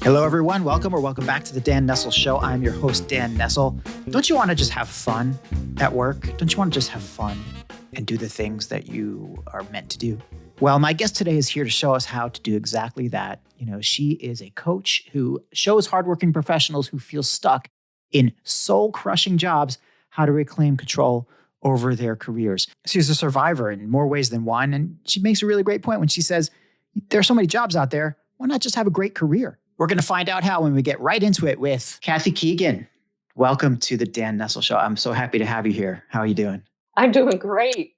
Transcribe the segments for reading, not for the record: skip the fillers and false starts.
Hello, everyone. Welcome back to the Dan Nessel Show. I'm your host, Dan Nessel. Don't you want to just have fun at work? Don't you want to just have fun and do the things that you are meant to do? Well, my guest today is here to show us how to do exactly that. She is a coach who shows hardworking professionals who feel stuck in soul-crushing jobs how to reclaim control over their careers. She's a survivor in more ways than one, and she makes a really great point when she says, there are so many jobs out there, why not just have a great career? We're going to find out how when we get right into it with Kathy Keegan. Welcome to the Dan Nessel Show. I'm so happy to have you here. How are you doing? I'm doing great.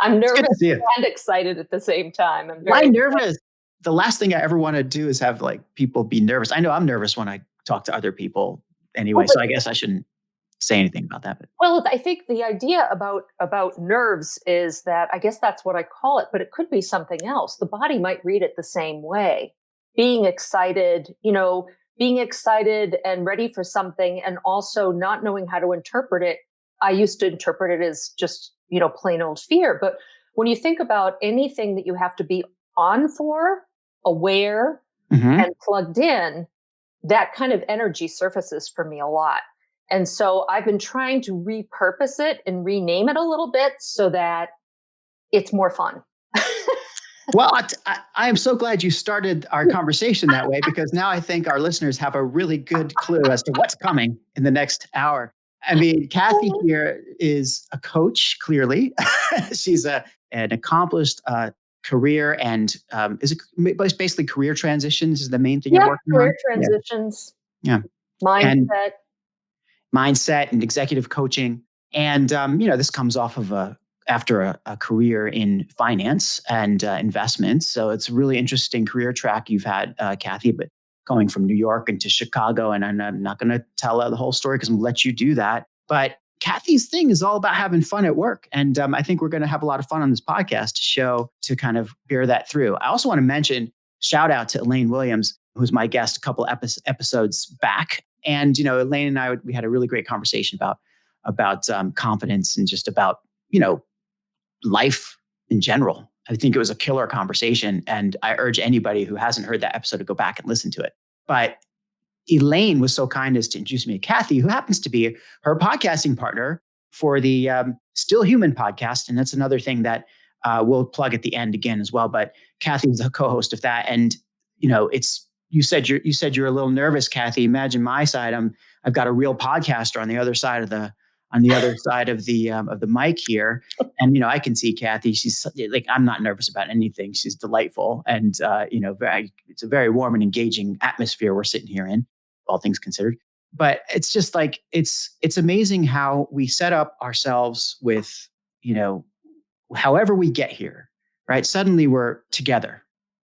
I'm nervous and excited at the same time. Why nervous? The last thing I ever want to do is have people be nervous. I know I'm nervous when I talk to other people anyway, so I guess I shouldn't say anything about that. Well, I think the idea about nerves is that, I guess that's what I call it, but it could be something else. The body might read it the same way. Being excited and ready for something, and also not knowing how to interpret it. I used to interpret it as just, plain old fear. But when you think about anything that you have to be on for, aware, and plugged in, that kind of energy surfaces for me a lot. And so I've been trying to repurpose it and rename it a little bit so that it's more fun. Well, I am so glad you started our conversation that way, because now I think our listeners have a really good clue as to what's coming in the next hour. I mean, Kathy here is a coach, clearly. She's an accomplished career and is it basically career transitions is the main thing you're working on? Career transitions. Yeah. Mindset and executive coaching. And, this comes off of after a career in finance and investments. So it's a really interesting career track you've had, Kathy, but going from New York into Chicago. And I'm not going to tell the whole story because I'm going to let you do that. But Kathy's thing is all about having fun at work. And I think we're going to have a lot of fun on this podcast to kind of bear that through. I also want to mention, shout out to Elaine Williams, who's my guest a couple episodes back. And, Elaine and I, we had a really great conversation about confidence and just about, life in general. I think it was a killer conversation. And I urge anybody who hasn't heard that episode to go back and listen to it. But Elaine was so kind as to introduce me to Kathy, who happens to be her podcasting partner for the Still Human podcast. And that's another thing that we'll plug at the end again as well. But Kathy's the co-host of that. And, you said you're a little nervous, Kathy. Imagine my side. I've got a real podcaster on the other side of the mic here. And, I can see Kathy, she's I'm not nervous about anything. She's delightful. And, it's a very warm and engaging atmosphere we're sitting here in, all things considered. But it's just it's amazing how we set up ourselves with, however we get here, right? Suddenly we're together.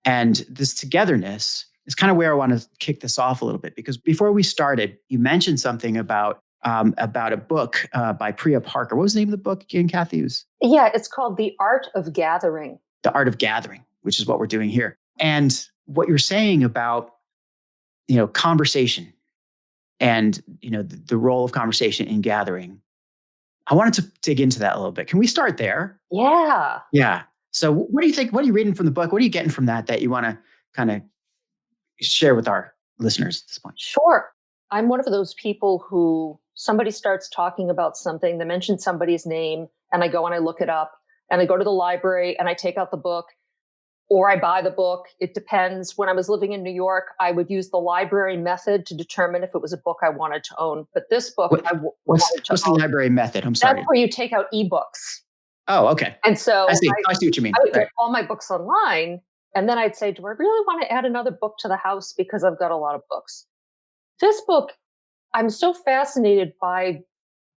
And this togetherness is kind of where I want to kick this off a little bit, because before we started, you mentioned something about a book by Priya Parker. What was the name of the book again, Kathy? It's called The Art of Gathering. The Art of Gathering, which is what we're doing here. And what you're saying about, conversation and, the role of conversation in gathering. I wanted to dig into that a little bit. Can we start there? Yeah. Yeah. So what do you think? What are you reading from the book? What are you getting from that you want to kind of share with our listeners at this point? Sure. I'm one of those people who somebody starts talking about something, they mention somebody's name, and I go and I look it up, and I go to the library and I take out the book, or I buy the book. It depends. When I was living in New York, I would use the library method to determine if it was a book I wanted to own. But this book, what's the library method? I'm sorry. That's where you take out ebooks. Oh, okay. And so I see what you mean. I would get all my books online, and then I'd say, do I really want to add another book to the house? Because I've got a lot of books. This book, I'm so fascinated by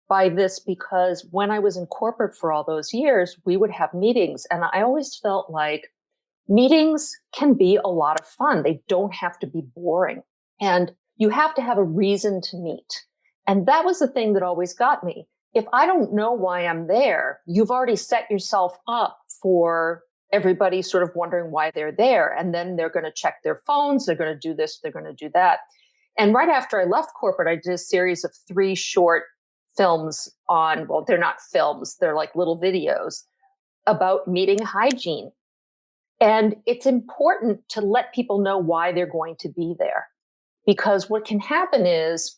this, because when I was in corporate for all those years, we would have meetings, and I always felt like meetings can be a lot of fun. They don't have to be boring, and you have to have a reason to meet. And that was the thing that always got me. If I don't know why I'm there, you've already set yourself up for everybody's sort of wondering why they're there. And then they're going to check their phones. They're going to do this. They're going to do that. And right after I left corporate, I did a series of 3 short films on, well, they're not films, they're like little videos about meeting hygiene. And it's important to let people know why they're going to be there. Because what can happen is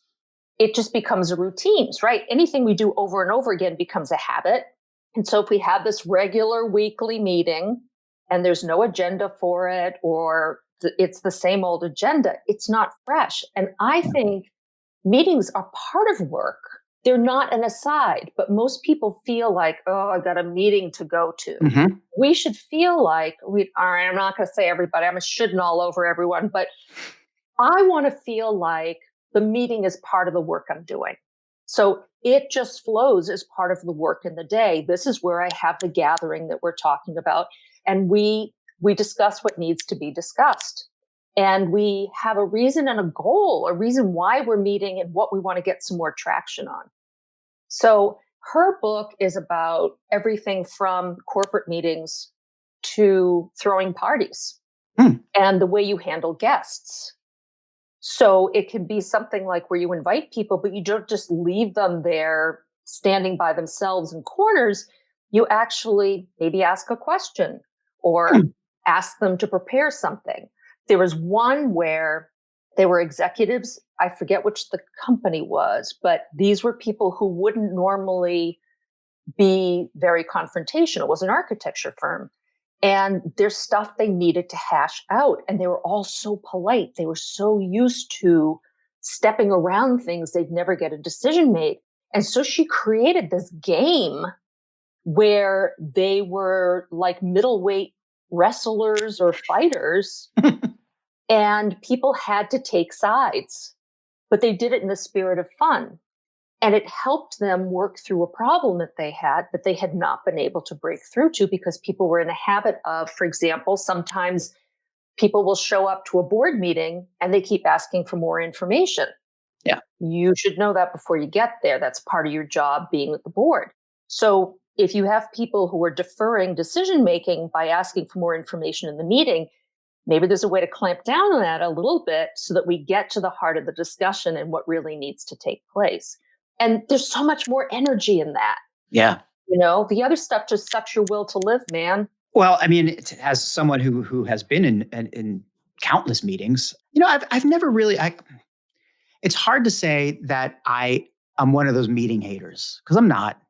it just becomes a routine, right? Anything we do over and over again becomes a habit. And so if we have this regular weekly meeting and there's no agenda for it, or it's the same old agenda, it's not fresh. And I think meetings are part of work. They're not an aside, but most people feel like, oh, I got a meeting to go to. Mm-hmm. We should feel like all right, I'm not going to say everybody, I'm shitting all over everyone, but I want to feel like the meeting is part of the work I'm doing. So it just flows as part of the work in the day. This is where I have the gathering that we're talking about. And we discuss what needs to be discussed. And we have a reason and a goal, a reason why we're meeting and what we want to get some more traction on. So her book is about everything from corporate meetings to throwing parties and the way you handle guests. So it can be something like where you invite people, but you don't just leave them there standing by themselves in corners. You actually maybe ask a question or ask them to prepare something. There was one where they were executives. I forget which the company was, but these were people who wouldn't normally be very confrontational. It was an architecture firm. And there's stuff they needed to hash out. And they were all so polite. They were so used to stepping around things, they'd never get a decision made. And so she created this game where they were like middleweight wrestlers or fighters, and people had to take sides, but they did it in the spirit of fun. And it helped them work through a problem that they had not been able to break through to because people were in a habit of, for example, sometimes people will show up to a board meeting and they keep asking for more information. Yeah. You should know that before you get there. That's part of your job being with the board. So if you have people who are deferring decision making by asking for more information in the meeting, maybe there's a way to clamp down on that a little bit so that we get to the heart of the discussion and what really needs to take place. And there's so much more energy in that. Yeah. The other stuff just sucks your will to live, man. Well, I mean, as someone who has been in countless meetings, I've never really. It's hard to say that I'm one of those meeting haters because I'm not.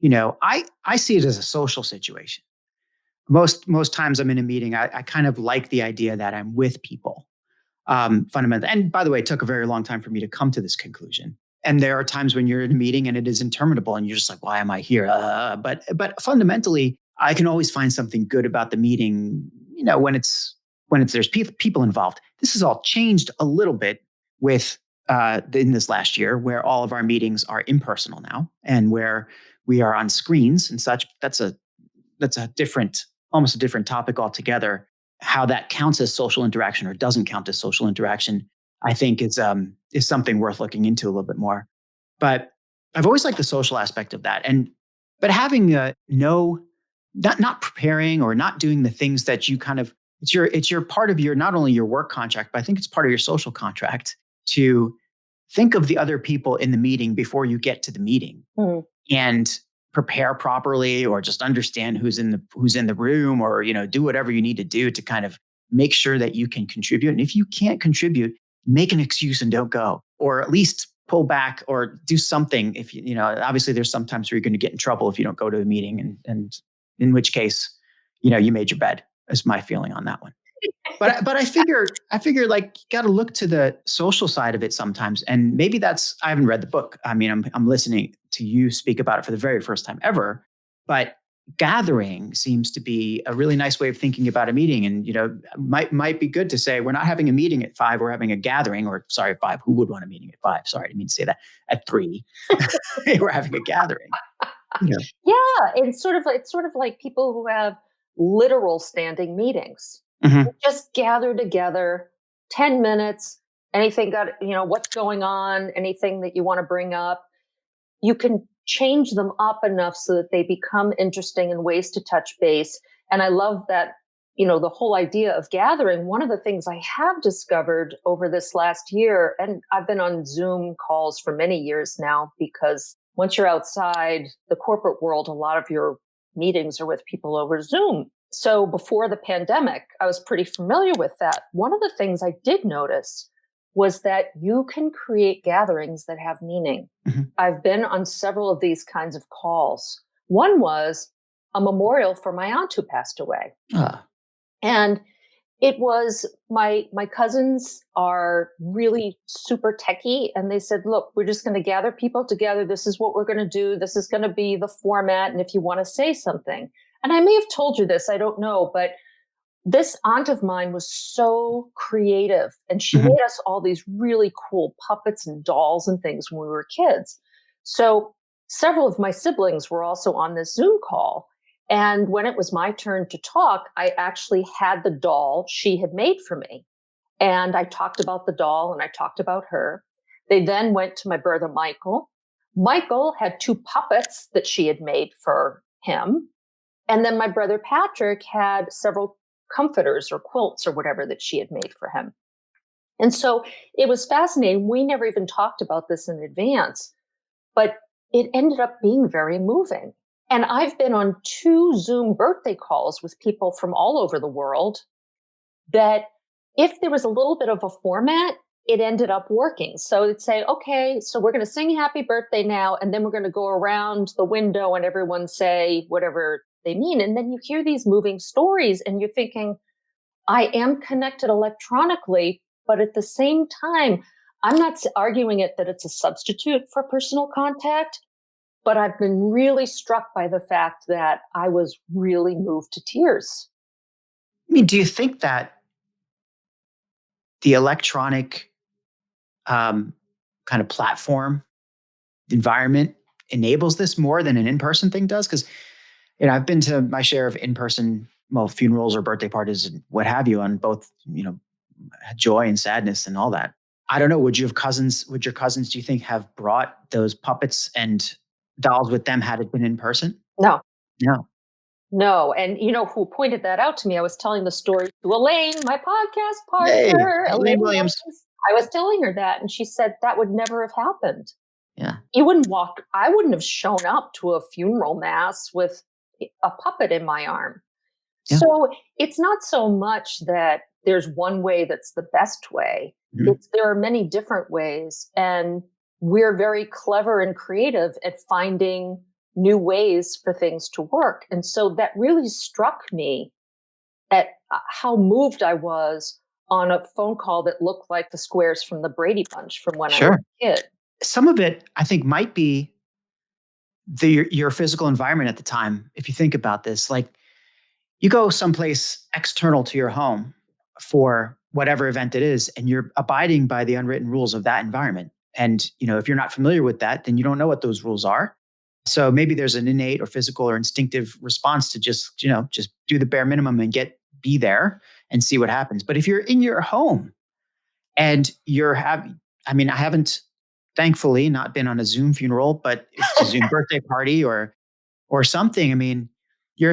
I see it as a social situation. Most times I'm in a meeting, I kind of like the idea that I'm with people. Fundamentally. And by the way, it took a very long time for me to come to this conclusion. And there are times when you're in a meeting and it is interminable and you're just like, why am I here? But fundamentally, I can always find something good about the meeting, when there's people involved. This has all changed a little bit with in this last year where all of our meetings are impersonal now and where we are on screens and such. That's a almost a different topic altogether. How that counts as social interaction or doesn't count as social interaction, I think is something worth looking into a little bit more. But I've always liked the social aspect of that, but having not preparing or not doing the things that you kind of it's your part of your not only your work contract, but I think it's part of your social contract to think of the other people in the meeting before you get to the meeting and prepare properly or just understand who's in the room or, do whatever you need to do to kind of make sure that you can contribute. And if you can't contribute, make an excuse and don't go, or at least pull back or do something. If obviously there's sometimes where you're going to get in trouble if you don't go to a meeting and in which case, you made your bed is my feeling on that one. But I figure like you got to look to the social side of it sometimes, and maybe I haven't read the book. I mean, I'm listening to you speak about it for the very first time ever. But gathering seems to be a really nice way of thinking about a meeting, and might be good to say we're not having a meeting at 5, we're having a gathering. Or sorry, 5. Who would want a meeting at 5? Sorry, I didn't mean to say that. At 3, we're having a gathering. Yeah, it's sort of like people who have literal standing meetings. Just gather together, 10 minutes, anything what's going on, anything that you want to bring up. You can change them up enough so that they become interesting in ways to touch base. And I love that, the whole idea of gathering. One of the things I have discovered over this last year, and I've been on Zoom calls for many years now, because once you're outside the corporate world, a lot of your meetings are with people over Zoom. So before the pandemic, I was pretty familiar with that. One of the things I did notice was that you can create gatherings that have meaning. Mhm. I've been on several of these kinds of calls. One was a memorial for my aunt who passed away. Ah, And it was my cousins are really super techie, and they said, "Look, we're just going to gather people together. This is what we're going to do. This is going to be the format. And if you want to say something," and I may have told you this, I don't know, but this aunt of mine was so creative, and she mhm. made us all these really cool puppets and dolls and things when we were kids. So several of my siblings were also on this Zoom call. And when it was my turn to talk, I actually had the doll she had made for me. And I talked about the doll and I talked about her. They then went to my brother Michael. Michael had two puppets that she had made for him. And then my brother Patrick had several comforters or quilts or whatever that she had made for him. And so it was fascinating. We never even talked about this in advance, but it ended up being very moving. And I've been on two Zoom birthday calls with people from all over the world that, if there was a little bit of a format, it ended up working. So it'd say, okay, so we're going to sing happy birthday now, and then we're going to go around the window and everyone say whatever they mean. And then you hear these moving stories and you're thinking, I am connected electronically, but at the same time, I'm not arguing it that it's a substitute for personal contact, but I've been really struck by the fact that I was really moved to tears. I mean, do you think that the electronic um, kind of platform environment enables this more than an in-person thing does? Because I've been to my share of in-person, well, funerals or birthday parties and what have you, on both, joy and sadness and all that. I don't know. Would your cousins, do you think, have brought those puppets and dolls with them had it been in person? No, No. no. And you know who pointed that out to me? I was telling the story to Elaine, my podcast Hey, partner, Elaine Elaine Williams. Williams. I was telling her that, and she said that would never have happened. Yeah. I wouldn't have shown up to a funeral mass with a puppet in my arm. Yeah. So it's not so much that there's one way that's the best way. Mhm. It's there are many different ways, and we're very clever and creative at finding new ways for things to work. And so that really struck me at how moved I was on a phone call that looked like the squares from the Brady Bunch from when I was Sure. a kid. Some of it, I think, might be your physical environment at the time. If you think about this, like, you go someplace external to your home for whatever event it is, and you're abiding by the unwritten rules of that environment. And if you're not familiar with that, then you don't know what those rules are. So maybe there's an innate or physical or instinctive response to just do the bare minimum and be there and see what happens. But if you're in your home and I mean, I haven't, thankfully, not been on a Zoom funeral, but if it's a Zoom birthday party or something. I mean, you're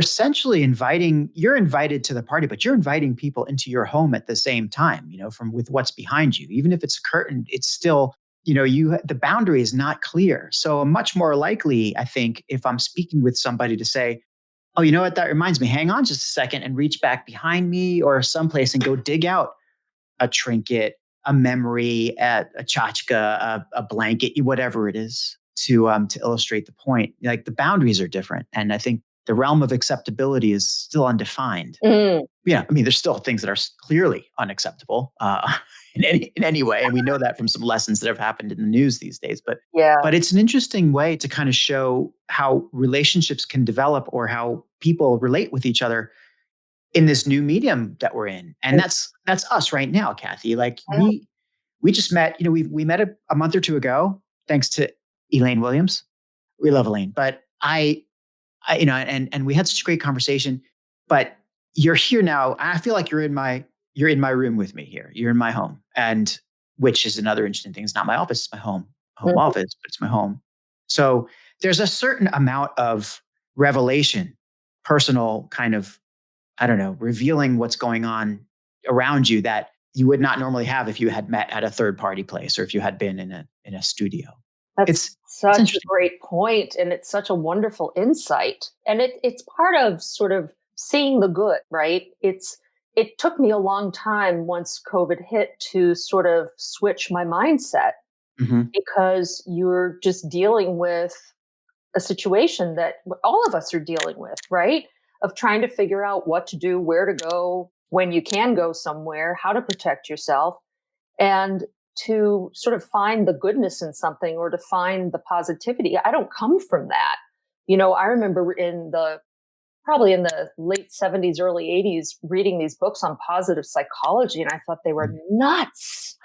invited to the party, but you're inviting people into your home at the same time, from with what's behind you. Even if it's a curtain, it's still, the boundary is not clear. So I'm much more likely, I think, if I'm speaking with somebody, to say, oh, you know what, that reminds me, hang on just a second and reach back behind me or someplace and go dig out a trinket, a memory, a tchotchke, a blanket, whatever it is, to illustrate the point. Like, the boundaries are different, and I think the realm of acceptability is still undefined. Mm, Yeah, I mean, there's still things that are clearly unacceptable in any way, and we know that from some lessons that have happened in the news these days. But yeah. but it's an interesting way to kind of show how relationships can develop or how people relate with each other in this new medium that we're in. And that's us right now, Kathy. Like, we just met, we met a month or two ago, thanks to Elaine Williams. We love Elaine. But and we had such a great conversation. But you're here now. I feel like you're in my room with me here. You're in my home. And which is another interesting thing. It's not my office, it's my home Mhm. office, but it's my home. So there's a certain amount of revelation, personal kind of I don't know, revealing what's going on around you that you would not normally have if you had met at a third party place or if you had been in a studio. That's It's such a interesting. great point, and it's such a wonderful insight. And it's part of sort of seeing the good, right? It took me a long time once COVID hit to sort of switch my mindset Hmm. because you're just dealing with a situation that all of us are dealing with, right? Of trying to figure out what to do, where to go, when you can go somewhere, how to protect yourself, and to sort of find the goodness in something or to find the positivity. I don't come from that. I remember probably in the late 70s, early 80s, reading these books on positive psychology, and I thought they were nuts.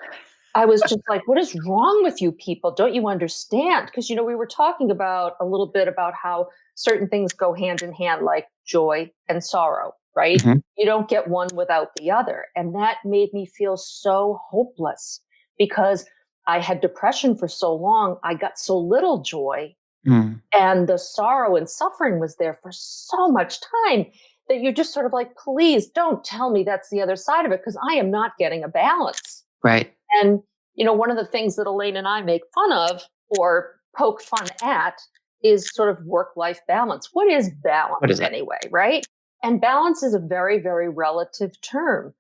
I was just like, what is wrong with you people? Don't you understand? Because, we were talking about a little bit about how certain things go hand in hand, like joy and sorrow, right? Hmm. You don't get one without the other. And that made me feel so hopeless because I had depression for so long. I got so little joy, Mm. and the sorrow and suffering was there for so much time that you're just sort of like, please don't tell me that's the other side of it because I am not getting a balance. Right. And, one of the things that Elaine and I make fun of or poke fun at is sort of work life balance. What is What balance is that? anyway, right? And balance is a very, very relative term.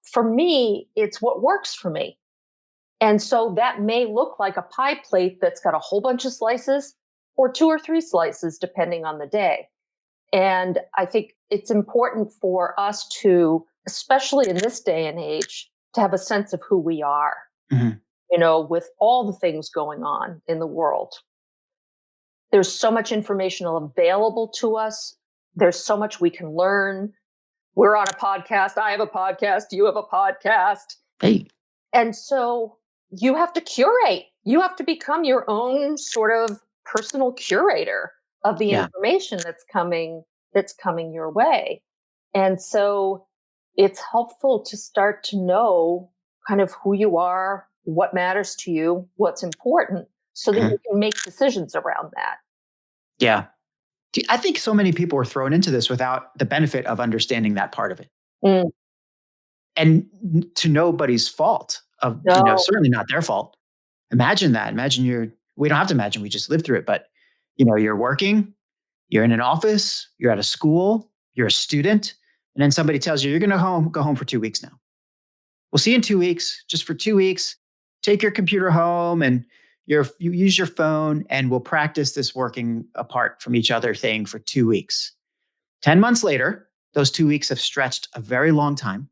For me, it's what works for me. And so that may look like a pie plate that's got a whole bunch of slices or two or three slices, depending on the day. And I think it's important for us to, especially in this day and age, to have a sense of who we are, Hmm. with all the things going on in the world. There's so much information available to us. There's so much we can learn. We're on a podcast. I have a podcast. You have a podcast. Hey. And so you have to curate. You have to become your own sort of personal curator of the Yeah. information that's coming your way. And so it's helpful to start to know kind of who you are, what matters to you, what's important, so that you Mhm. can make decisions around that. Yeah. I think so many people were thrown into this without the benefit of understanding that part of it. Mm, And to nobody's fault of, no. certainly not their fault. Imagine that. Imagine we don't have to imagine, we just lived through it, but you're working, you're in an office, you're at a school, you're a student, and then somebody tells you you're going to go home for 2 weeks now. We'll see you in 2 weeks, just for 2 weeks. Take your computer home and you use your phone and we'll practice this working apart from each other thing for 2 weeks. 10 months later, those 2 weeks have stretched a very long time.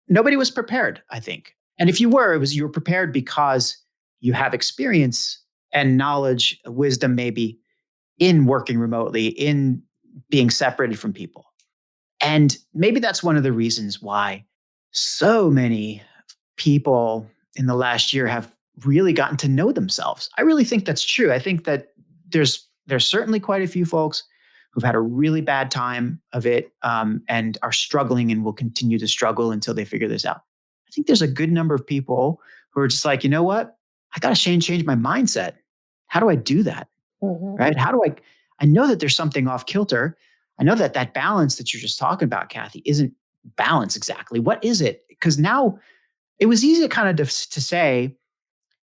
Nobody was prepared, I think. And if you were, you were prepared because you have experience and knowledge, wisdom, maybe in working remotely, in being separated from people. And maybe that's one of the reasons why so many people in the last year have really gotten to know themselves. I really think that's true. I think that there's certainly quite a few folks who've had a really bad time of it, and are struggling and will continue to struggle until they figure this out. I think there's a good number of people who are just like, you know what? I got to change my mindset. How do I do that? Mhm. Right? How do I know that there's something off kilter. I know that that balance that you're just talking about, Kathy, isn't balance exactly. What is it? Because now it was easy to kind of to say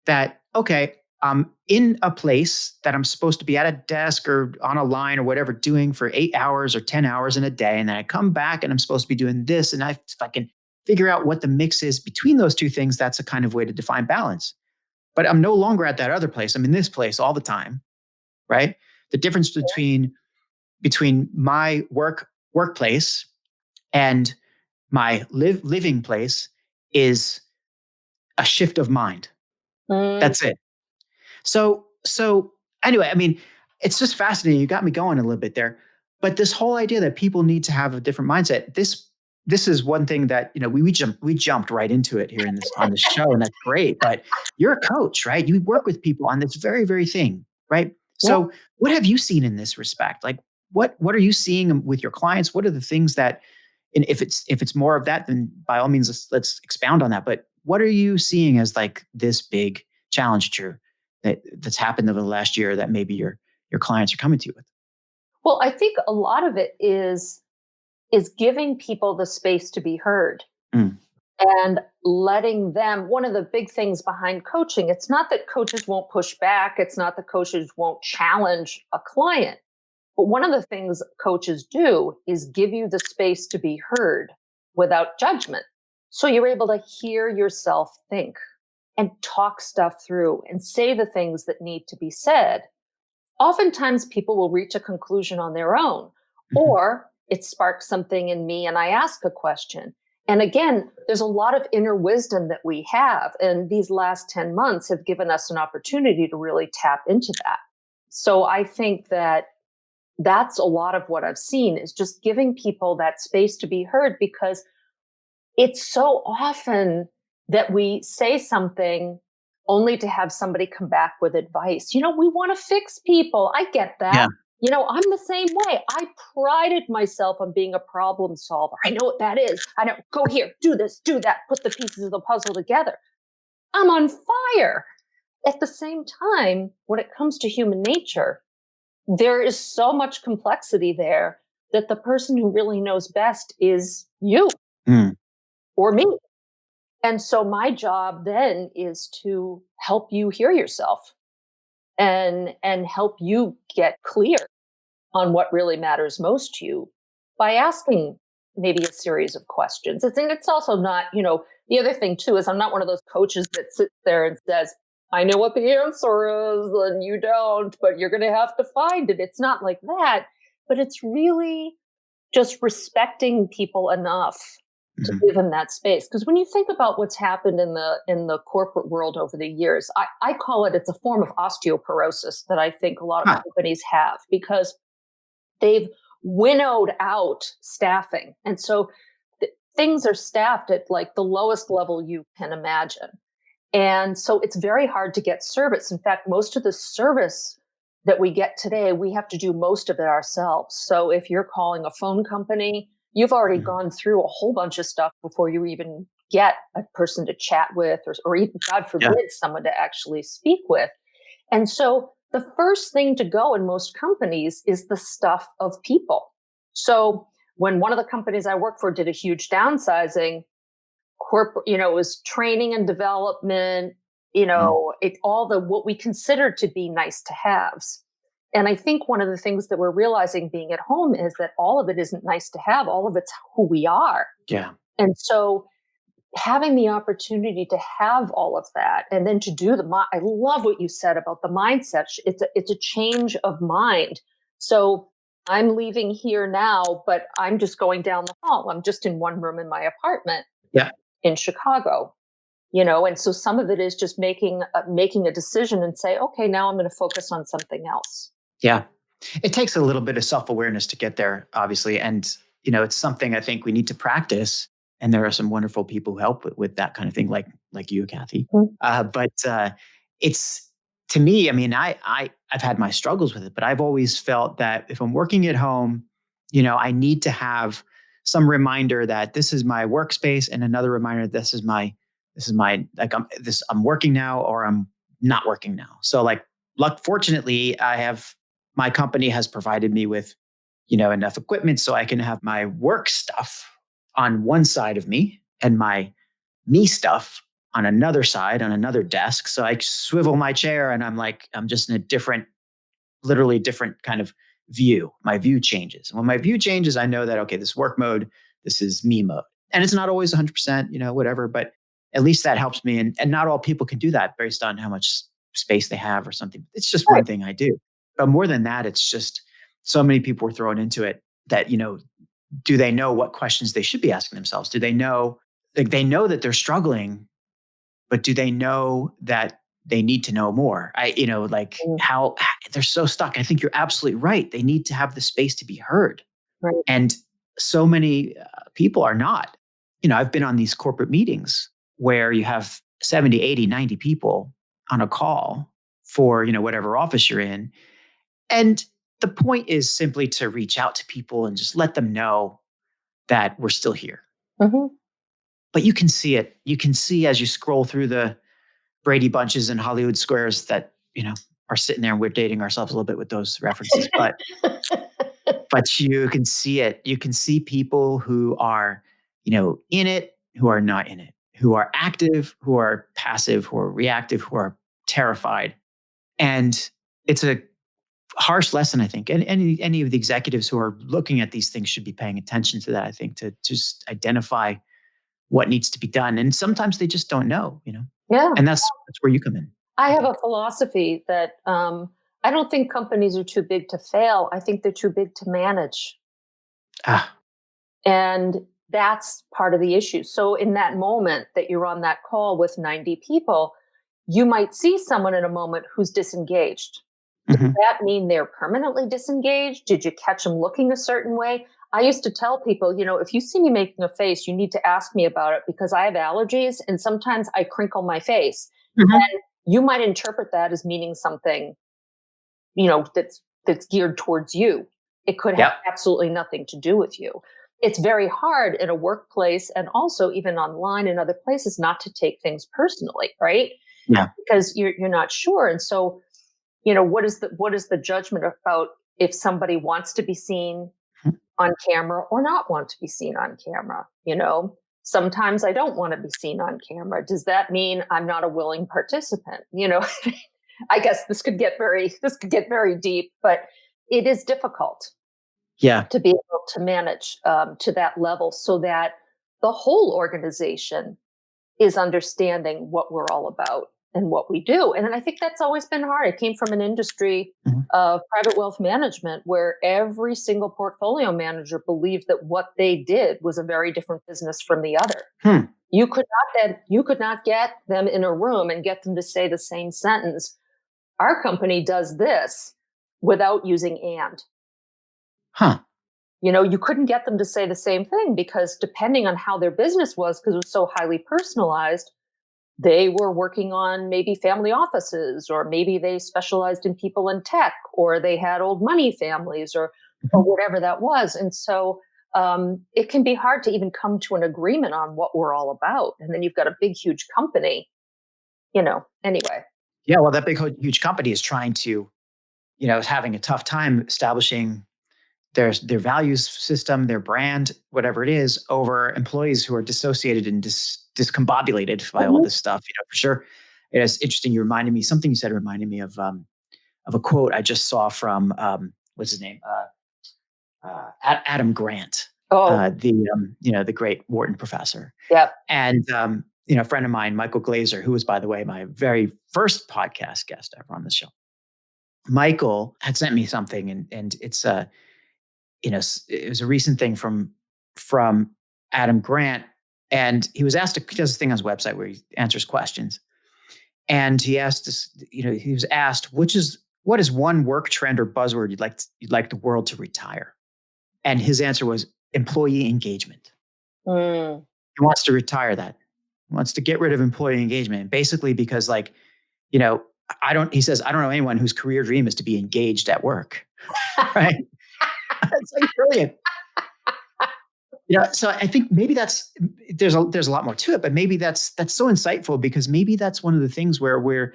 that, okay, I'm in a place that I'm supposed to be at a desk or on a line or whatever doing for 8 hours or 10 hours in a day. And then I come back and I'm supposed to be doing this. And if I can figure out what the mix is between those two things, that's a kind of way to define balance. But I'm no longer at that other place. I'm in this place all the time, right? The difference between my workplace and my living place is a shift of mind. Mm, That's it. So anyway, I mean, it's just fascinating. You got me going a little bit there. But this whole idea that people need to have a different mindset, this is one thing that, we jumped right into it here in this on this show, and that's great. But you're a coach, right? You work with people on this very, very thing, right? yeah. So what have you seen in this respect? Like what are you seeing with your clients? What are the things that, and if it's more of that, then by all means let's expound on that. But what are you seeing as like this big challenge that's happened over the last year that maybe your clients are coming to you with? Well, I think a lot of it is is giving people the space to be heard Mm. and letting them. One of the big things behind coaching, it's not that coaches won't push back, it's not that coaches won't challenge a client, but one of the things coaches do is give you the space to be heard without judgment. So you're able to hear yourself think and talk stuff through and say the things that need to be said. Oftentimes people will reach a conclusion on their own, Mhm. or it sparks something in me and I ask a question. And again, there's a lot of inner wisdom that we have. And these last 10 months have given us an opportunity to really tap into that. So I think that that's a lot of what I've seen is just giving people that space to be heard, because it's so often that we say something only to have somebody come back with advice. We want to fix people. I get Yeah. that. I'm the same way. I prided myself on being a problem solver. I know what that is. I know, go here, do this, do that, put the pieces of the puzzle together. I'm on fire. At the same time, when it comes to human nature, there is so much complexity there that the person who really knows best is you Mm. or me. And so my job then is to help you hear yourself and help you get clear on what really matters most to you by asking maybe a series of questions. It's also not, the other thing too is I'm not one of those coaches that sits there and says, I know what the answer is and you don't, but you're going to have to find it. It's not like that, but it's really just respecting people enough to Mhm. give them that space. Because when you think about what's happened in the corporate world over the years, I call it's a form of osteoporosis that I think a lot of Huh. companies have, because they've winnowed out staffing. And so things are staffed at like the lowest level you can imagine. And so it's very hard to get service. In fact, most of the service that we get today, we have to do most of it ourselves. So if you're calling a phone company, you've already Mhm. gone through a whole bunch of stuff before you even get a person to chat with, or even, God Yeah. forbid, someone to actually speak with. And so the first thing to go in most companies is the stuff of people. So when one of the companies I work for did a huge downsizing, corporate, it was training and development, Mm. it all the what we consider to be nice to haves. And I think one of the things that we're realizing being at home is that all of it isn't nice to have, all of it's who we are. Yeah. And so having the opportunity to have all of that and then to do I love what you said about the mindset. It's a change of mind. So I'm leaving here now, but I'm just going down the hall. I'm just in one room in my apartment Yeah. in Chicago, and so some of it is just making a decision and say, okay, now I'm going to focus on something else. Yeah. It takes a little bit of self-awareness to get there, obviously. And, it's something I think we need to practice. And there are some wonderful people who help with that kind of thing, like you, Kathy. Mhm. But it's to me, I mean, I've had my struggles with it, but I've always felt that if I'm working at home, I need to have some reminder that this is my workspace and another reminder this is my like I'm working now or I'm not working now. So fortunately, my company has provided me with, enough equipment so I can have my work stuff on one side of me and my me stuff on another side, on another desk. So I swivel my chair and I'm just in a literally different kind of view. My view changes. And when my view changes, I know that, okay, this work mode, this is me mode. And it's not always 100%, whatever, but at least that helps me. And not all people can do that based on how much space they have or something. It's just Right. one thing I do. But more than that, it's just so many people are thrown into it that, do they know what questions they should be asking themselves? Do they know, they know that they're struggling, but do they know that they need to know more? Mm. How they're so stuck. I think you're absolutely right. They need to have the space to be heard. Right. And so many people are not. I've been on these corporate meetings where you have 70, 80, 90 people on a call for, whatever office you're in. And the point is simply to reach out to people and just let them know that we're still here. Mhm. But you can see it. You can see as you scroll through the Brady Bunches and Hollywood Squares that, are sitting there and we're dating ourselves a little bit with those references. But But you can see it. You can see people who are, in it, who are not in it, who are active, who are passive, who are reactive, who are terrified. And it's a harsh lesson, I think. And any of the executives who are looking at these things should be paying attention to that, I think, to just identify what needs to be done. And sometimes they just don't know. Yeah. And that's where you come in, I I have a think. philosophy that I don't think companies are too big to fail. I think they're too big to manage. Ah, And that's part of the issue. So, in that moment that you're on that call with 90 people, you might see someone in a moment who's disengaged. Does mhm. that mean they're permanently disengaged? Did you catch them looking a certain way? I used to tell people, if you see me making a face, you need to ask me about it because I have allergies and sometimes I crinkle my face. Mhm. And you might interpret that as meaning something, that's geared towards you. It could have Yep. absolutely nothing to do with you. It's very hard in a workplace and also even online and other places not to take things personally, right? Yeah. Because you're not sure. And so, what is the judgment about if somebody wants to be seen Mhm. on camera or not want to be seen on camera? Sometimes I don't want to be seen on camera. Does that mean I'm not a willing participant? I guess this could get very deep, but it is difficult Yeah. to be able to manage to that level so that the whole organization is understanding what we're all about and what we do. And I think that's always been hard. I came from an industry Mhm. of private wealth management where every single portfolio manager believed that what they did was a very different business from the other. Hmm. You could not get them in a room and get them to say the same sentence. Our company does this without using and. Huh. You couldn't get them to say the same thing because depending on how their business was, because it was so highly personalized, they were working on maybe family offices, or maybe they specialized in people in tech, or they had old money families, or Mhm. whatever that was. And so it can be hard to even come to an agreement on what we're all about. And then you've got a big, huge company, anyway. Yeah. Well, that big, huge company is trying to, is having a tough time establishing their values system, their brand, whatever it is, over employees who are dissociated and discombobulated by all Mhm. this stuff. For sure. It is interesting. You reminded me something you said reminded me of a quote I just saw from what's his name, Adam Grant, Oh, the great Wharton professor, yeah. and a friend of mine, Michael Glazer, who was, by the way, my very first podcast guest ever on the show. Michael had sent me something, and it's it was a recent thing from Adam Grant, and he was asked he does this thing on his website where he answers questions, and he asked us, he was asked, what is one work trend or buzzword you'd like the world to retire? And his answer was employee engagement. Mm. He wants to retire that. He wants to get rid of employee engagement, basically because, like, you know, he says, I don't know anyone whose career dream is to be engaged at work. Right. It's like brilliant. So I think maybe there's a lot more to it, but maybe that's so insightful because maybe that's one of the things where we're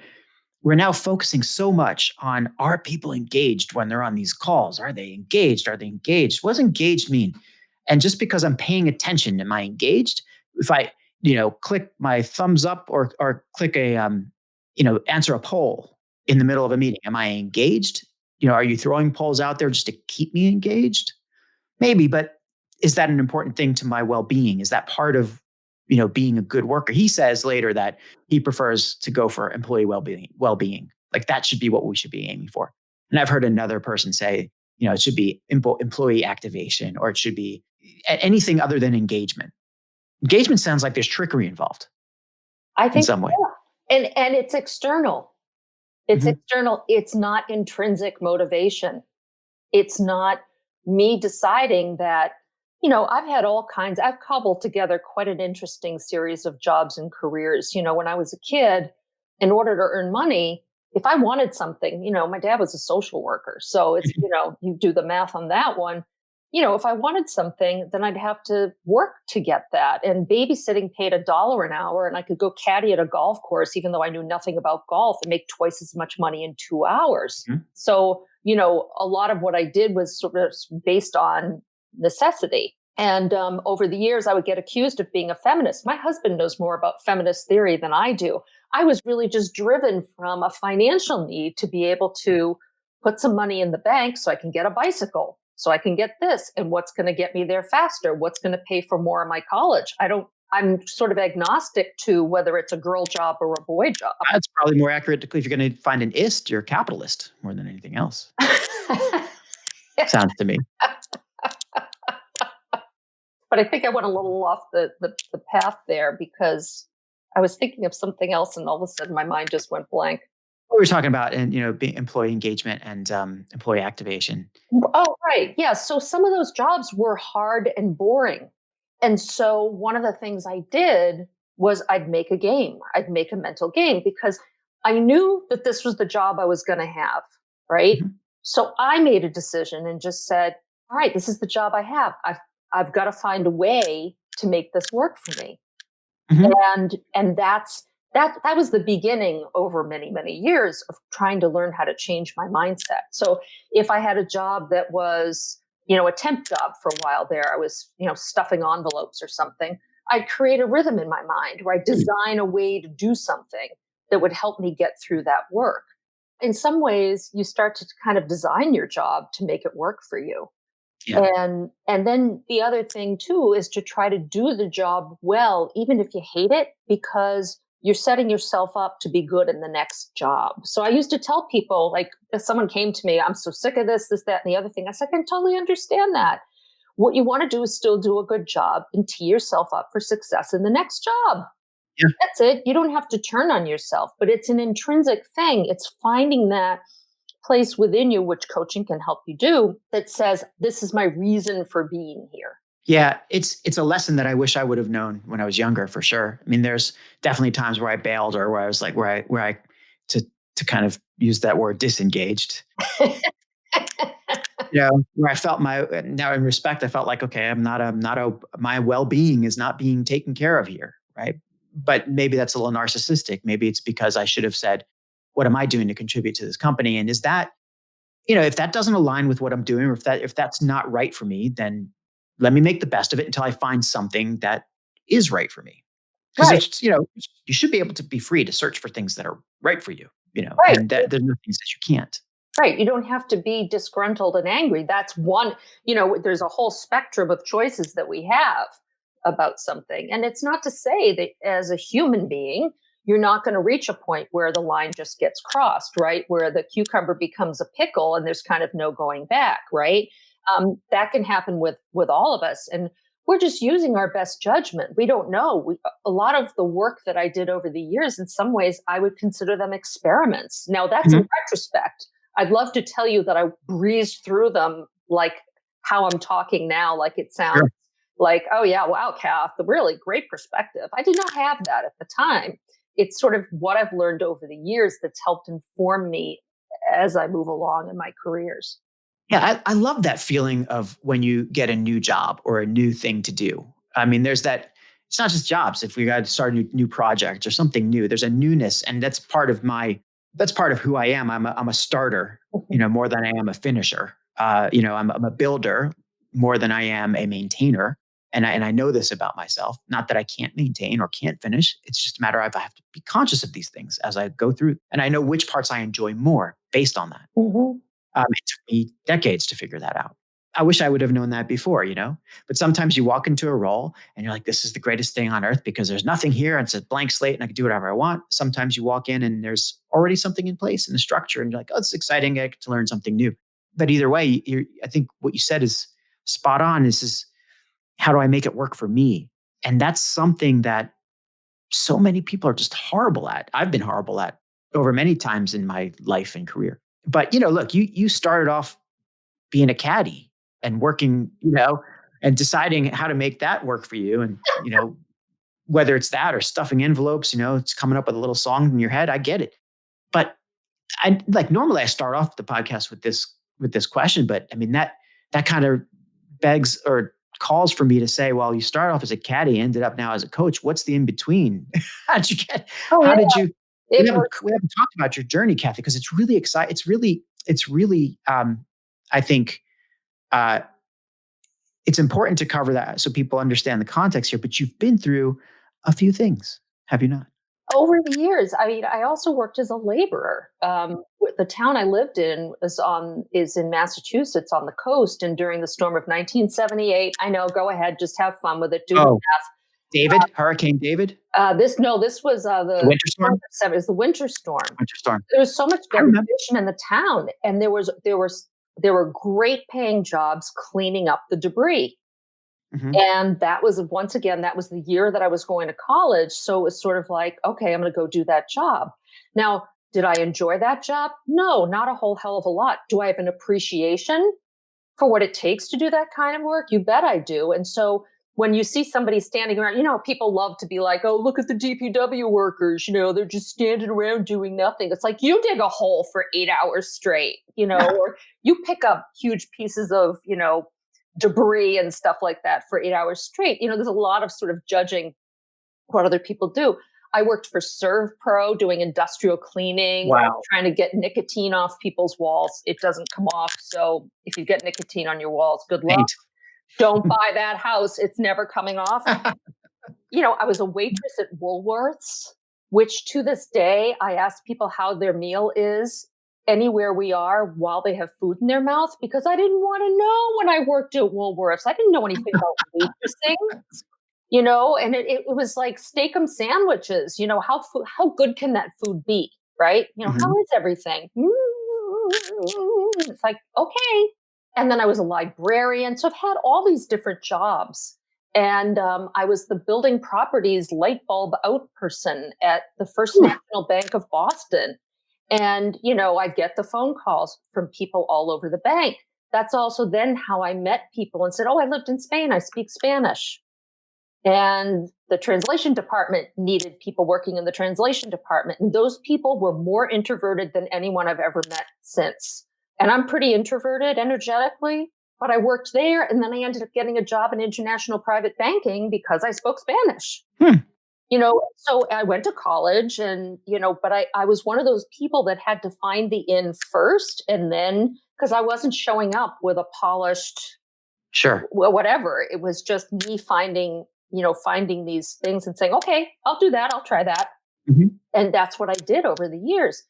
now focusing so much on, are people engaged when they're on these calls? Are they engaged? Are they engaged? What does engaged mean? And just because I'm paying attention, am I engaged? If I, click my thumbs up or click answer a poll in the middle of a meeting, am I engaged? Are you throwing polls out there just to keep me engaged? Maybe, but is that an important thing to my well-being? Is that part of, being a good worker? He says later that he prefers to go for employee well-being. Like that should be what we should be aiming for. And I've heard another person say, it should be employee activation, or it should be anything other than engagement. Engagement sounds like there's trickery involved I in think, some way. yeah. And it's external. It's Mhm. external. It's not intrinsic motivation. It's not me deciding that, I've cobbled together quite an interesting series of jobs and careers. When I was a kid, in order to earn money, if I wanted something, my dad was a social worker. So you do the math on that one. If I wanted something, then I'd have to work to get that. And babysitting paid $1 an hour, and I could go caddy at a golf course, even though I knew nothing about golf, and make twice as much money in 2 hours. Mhm. So a lot of what I did was sort of based on necessity. And over the years, I would get accused of being a feminist. My husband knows more about feminist theory than I do. I was really just driven from a financial need to be able to put some money in the bank so I can get a bicycle, so I can get this. And what's going to get me there faster? What's going to pay for more of my college? I'm sort of agnostic to whether it's a girl job or a boy job. That's probably more accurate. If you're going to find an ist, you're a capitalist more than anything else. Sounds to me. But I think I went a little off the path there because I was thinking of something else, and all of a sudden my mind just went blank. We were talking about, and employee engagement and employee activation. Oh, right. Yeah. So some of those jobs were hard and boring. And so one of the things I did was I'd make a game. I'd make a mental game because I knew that this was the job I was going to have. Right. Mhm. So I made a decision and just said, all right, this is the job I have. I've got to find a way to make this work for me. Mhm. And that was the beginning over many years of trying to learn how to change my mindset. So if I had a job that was a temp job for a while there, I was stuffing envelopes or something, I'd create a rhythm in my mind where I design a way to do something that would help me get through that work. In some ways you start to kind of design your job to make it work for you. Yeah. And then the other thing too is to try to do the job well, even if you hate it, because you're setting yourself up to be good in the next job. So I used to tell people, like, if someone came to me, I'm so sick of this, that, and the other thing, I said, I can totally understand that. What you want to do is still do a good job and tee yourself up for success in the next job. Yeah. That's it. You don't have to turn on yourself, but it's an intrinsic thing. It's finding that place within you, which coaching can help you do, that says, this is my reason for being here. Yeah, it's a lesson that I wish I would have known when I was younger, for sure. I mean, there's definitely times where I bailed, or where I was like, where I to kind of use that word, disengaged. Where I felt now in respect, I felt like, okay, my well-being is not being taken care of here, right? But maybe that's a little narcissistic. Maybe it's because I should have said, what am I doing to contribute to this company? And is that, if that doesn't align with what I'm doing, or if that's not right for me, then let me make the best of it until I find something that is right for me. Because Right, it's, you should be able to be free to search for things that are right for you, right. and that there's no things that you can't. Right. You don't have to be disgruntled and angry. That's one, there's a whole spectrum of choices that we have about something. And it's not to say that as a human being, you're not going to reach a point where the line just gets crossed, right? Where the cucumber becomes a pickle and there's kind of no going back, right? That can happen with all of us. And we're just using our best judgment. We don't know. A lot of the work that I did over the years, in some ways, I would consider them experiments. Now, that's in Mhm. retrospect. I'd love to tell you that I breezed through them like how I'm talking now, like it sounds Sure. like, oh yeah, wow, Kath, the really great perspective. I did not have that at the time. It's sort of what I've learned over the years that's helped inform me as I move along in my careers. Yeah, I love that feeling of when you get a new job or a new thing to do. I mean, there's that. It's not just jobs. If we got to start a new project or something new, there's a newness, and that's part of my. That's part of who I am. I'm a starter, more than I am a finisher. I'm a builder more than I am a maintainer, and I know this about myself. Not that I can't maintain or can't finish. It's just a matter of I have to be conscious of these things as I go through, and I know which parts I enjoy more based on that. Mhm. It took me decades to figure that out. I wish I would have known that before, but sometimes you walk into a role and you're like, this is the greatest thing on earth because there's nothing here. And it's a blank slate and I can do whatever I want. Sometimes you walk in and there's already something in place in the structure and you're like, oh, it's exciting. I get to learn something new. But either way, I think what you said is spot on. Is how do I make it work for me? And that's something that so many people are just horrible at. I've been horrible at over many times in my life and career. But look, you started off being a caddy and working, and deciding how to make that work for you. And, whether it's that or stuffing envelopes, it's coming up with a little song in your head. I get it. But I like normally I start off the podcast with this question, but I mean that kind of begs or calls for me to say, well, you started off as a caddy, ended up now as a coach. What's the in between? how did you get? Oh How yeah, did you? it was. We haven't talked about your journey, Kathy, because it's really exciting. It's really it's really, I think, uh, it's important to cover that so people understand the context here. But you've been through a few things, have you not? Over the years, I mean, I also worked as a laborer. The town I lived in is in Massachusetts on the coast, and during the storm of 1978, I know, go ahead, just have fun with it, do the Oh, math. David, Hurricane David, This no, this was the the winter storm of storm, seven. It was the winter storm. winter storm. There was so much I remember. devastation in the town, and there were great paying jobs cleaning up the debris. Hmm. And that was, once again, that was the year that I was going to college. So it was sort of like, okay, I'm going to go do that job. Now, did I enjoy that job? No, not a whole hell of a lot. Do I have an appreciation for what it takes to do that kind of work? You bet I do. And so when you see somebody standing around, people love to be like, oh, look at the DPW workers, they're just standing around doing nothing. It's like, you dig a hole for 8 hours straight, or you pick up huge pieces of, debris and stuff like that for 8 hours straight. There's a lot of sort of judging what other people do. I worked for Serve Pro doing industrial cleaning, Wow. trying to get nicotine off people's walls. It doesn't come off. So if you get nicotine on your walls, good luck. Paint. Don't buy that house. It's never coming off. I was a waitress at Woolworths, which to this day, I ask people how their meal is anywhere we are while they have food in their mouth, because I didn't want to know when I worked at Woolworths. I didn't know anything about waitressing, and it was like steak 'em sandwiches. How good can that food be? Right. How Hmm. is everything? It's like, okay. And then I was a librarian. So I've had all these different jobs. And I was the building properties light bulb out person at the First National Bank of Boston. And, I get the phone calls from people all over the bank. That's also then how I met people and said, oh, I lived in Spain. I speak Spanish. And the translation department needed people working in the translation department. And those people were more introverted than anyone I've ever met since. And I'm pretty introverted energetically, but I worked there. And then I ended up getting a job in international private banking because I spoke Spanish. Hmm. So I went to college and, but I was one of those people that had to find the in first. And then, because I wasn't showing up with a polished, Sure. whatever, it was just me finding these things and saying, okay, I'll do that. I'll try that. Hmm. And that's what I did over the years.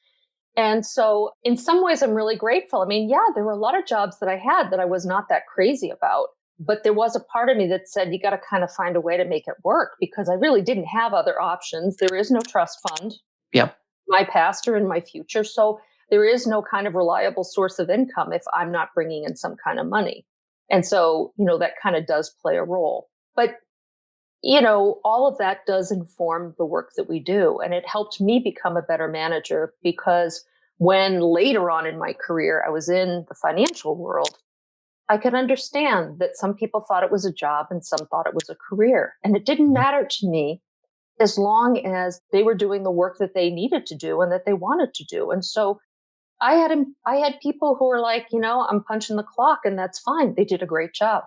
And so in some ways, I'm really grateful. I mean, yeah, there were a lot of jobs that I had that I was not that crazy about. But there was a part of me that said, you got to kind of find a way to make it work, because I really didn't have other options. There is no trust fund, Yep. my past or in my future. So there is no kind of reliable source of income if I'm not bringing in some kind of money. And so, that kind of does play a role. But all of that does inform the work that we do. And it helped me become a better manager, because when later on in my career, I was in the financial world, I could understand that some people thought it was a job and some thought it was a career. And it didn't Mhm. matter to me as long as they were doing the work that they needed to do and that they wanted to do. And so I had people who were like, I'm punching the clock and that's fine. They did a great job.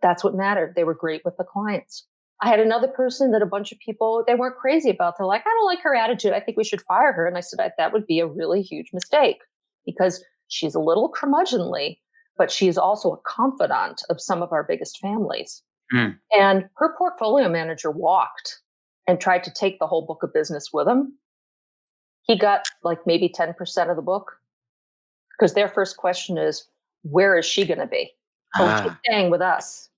That's what mattered. They were great with the clients. I had another person that a bunch of people, they weren't crazy about. They're like, I don't like her attitude. I think we should fire her. And I said, that would be a really huge mistake, because she's a little curmudgeonly, but she's also a confidant of some of our biggest families. Mm. And her portfolio manager walked and tried to take the whole book of business with him. He got like maybe 10% of the book, because their first question is, where is she going to be? Oh, she's Ah. staying with us.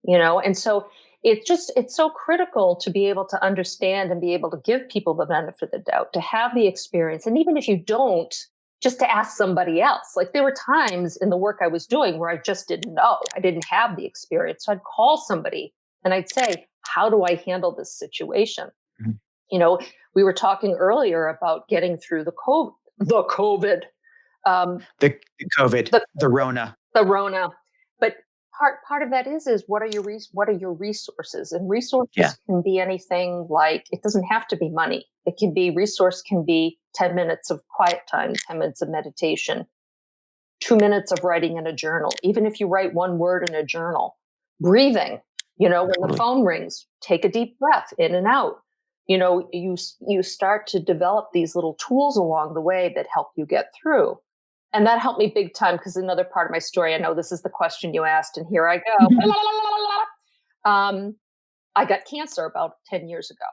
And so it's so critical to be able to understand and be able to give people the benefit of the doubt, to have the experience. And even if you don't, just to ask somebody else. Like, there were times in the work I was doing where I just didn't know. I didn't have the experience. So I'd call somebody and I'd say, how do I handle this situation? Mhm. You know, we were talking earlier about getting through the COVID, um, The COVID, the the Rona. the Rona. But part of that is what are your resources? And Yeah. resources can be anything. Like, it doesn't have to be money. It can be, resource can be 10 minutes of quiet time, 10 minutes of meditation, 2 minutes of writing in a journal. Even if you write one word in a journal, breathing, when the Totally. phone rings, take a deep breath in and out. You start to develop these little tools along the way that help you get through. And that helped me big time because another part of my story, I know this is the question you asked, and here I go. Mhm. Um, I got cancer about 10 years ago,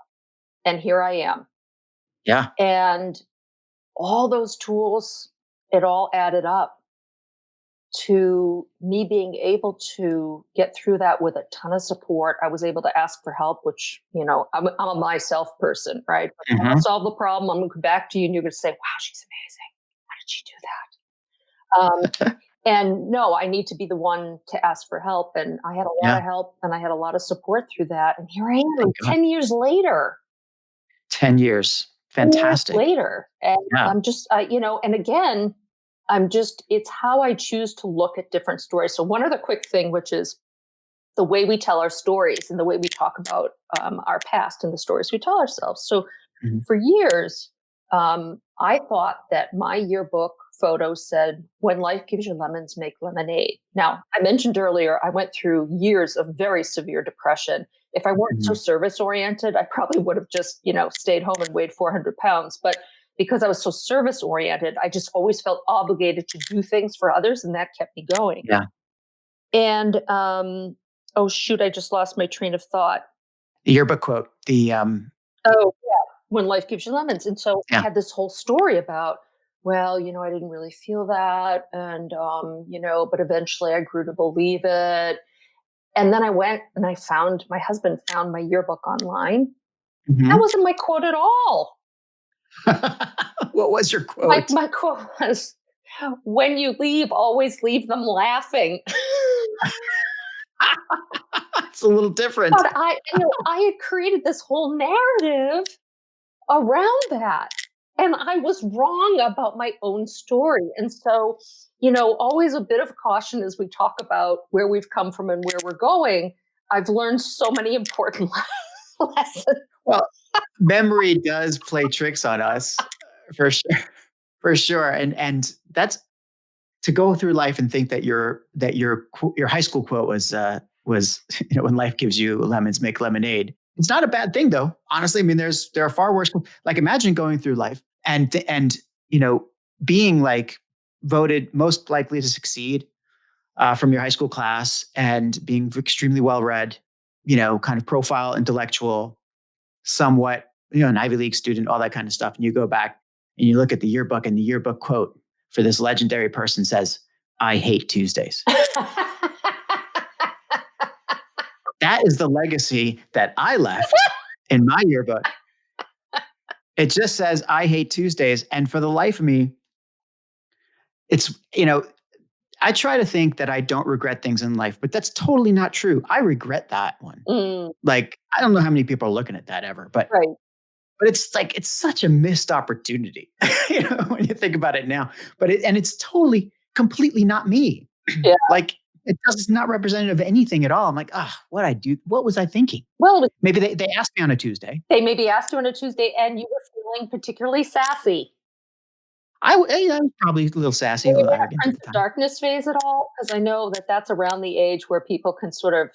and here I am. Yeah. And all those tools, it all added up to me being able to get through that with a ton of support. I was able to ask for help, which, I'm a myself person, right? I'll Mhm. solve the problem. I'm going to come back to you and you're going to say, wow, she's amazing. How did she do that? And no, I need to be the one to ask for help. And I had a lot Yeah. of help and I had a lot of support through that. And here I am Thank God. 10 years later, 10 years. 10 years Fantastic. later. And Yeah. I'm just, and again, it's how I choose to look at different stories. So, one other quick thing, which is the way we tell our stories and the way we talk about our past and the stories we tell ourselves. So, Mhm. for years, I thought that my yearbook photo said, "When life gives you lemons, make lemonade." Now, I mentioned earlier, I went through years of very severe depression. If I weren't so Mhm. service oriented, I probably would have just, stayed home and weighed 400 pounds. But because I was so service oriented, I just always felt obligated to do things for others, and that kept me going. Yeah. And oh shoot, I just lost my train of thought. The yearbook quote, Oh, yeah, when life gives you lemons. And so I yeah. had this whole story about, well, I didn't really feel that. And, but eventually I grew to believe it. And then I went and my husband found my yearbook online. That Mhm. wasn't my quote at all. What was your My, quote? my quote was, when you leave, always leave them laughing. It's a little different. But I had created this whole narrative around that. And I was wrong about my own story. And so, always a bit of caution as we talk about where we've come from and where we're going. I've learned so many important lessons. Well, memory does play tricks on us, for sure, for sure, and that's to go through life and think that your high school quote was when life gives you lemons, make lemonade. It's not a bad thing though. Honestly, I mean, there are far worse. Like imagine going through life and you know being like voted most likely to succeed from your high school class and being extremely well read, kind of profile intellectual, somewhat, an Ivy League student, all that kind of stuff. And you go back and you look at the yearbook, and the yearbook quote for this legendary person says, "I hate Tuesdays." That is the legacy that I left in my yearbook. It just says, "I hate Tuesdays." And for the life of me, it's, I try to think that I don't regret things in life, but that's totally not true. I regret that one. Mm, Like, I don't know how many people are looking at that ever, right. but it's like it's such a missed opportunity, when you think about it now. And it's totally, completely not me. Yeah. Like it does not representative of anything at all. I'm like, ah, what I do? What was I thinking? Well, Maybe they asked me on a Tuesday. they maybe asked you on a Tuesday and you were feeling particularly sassy. I was probably a little sassy, Were a you little in a arrogant at Prince the of time. Darkness phase at all? Because I know that that's around the age where people can sort of,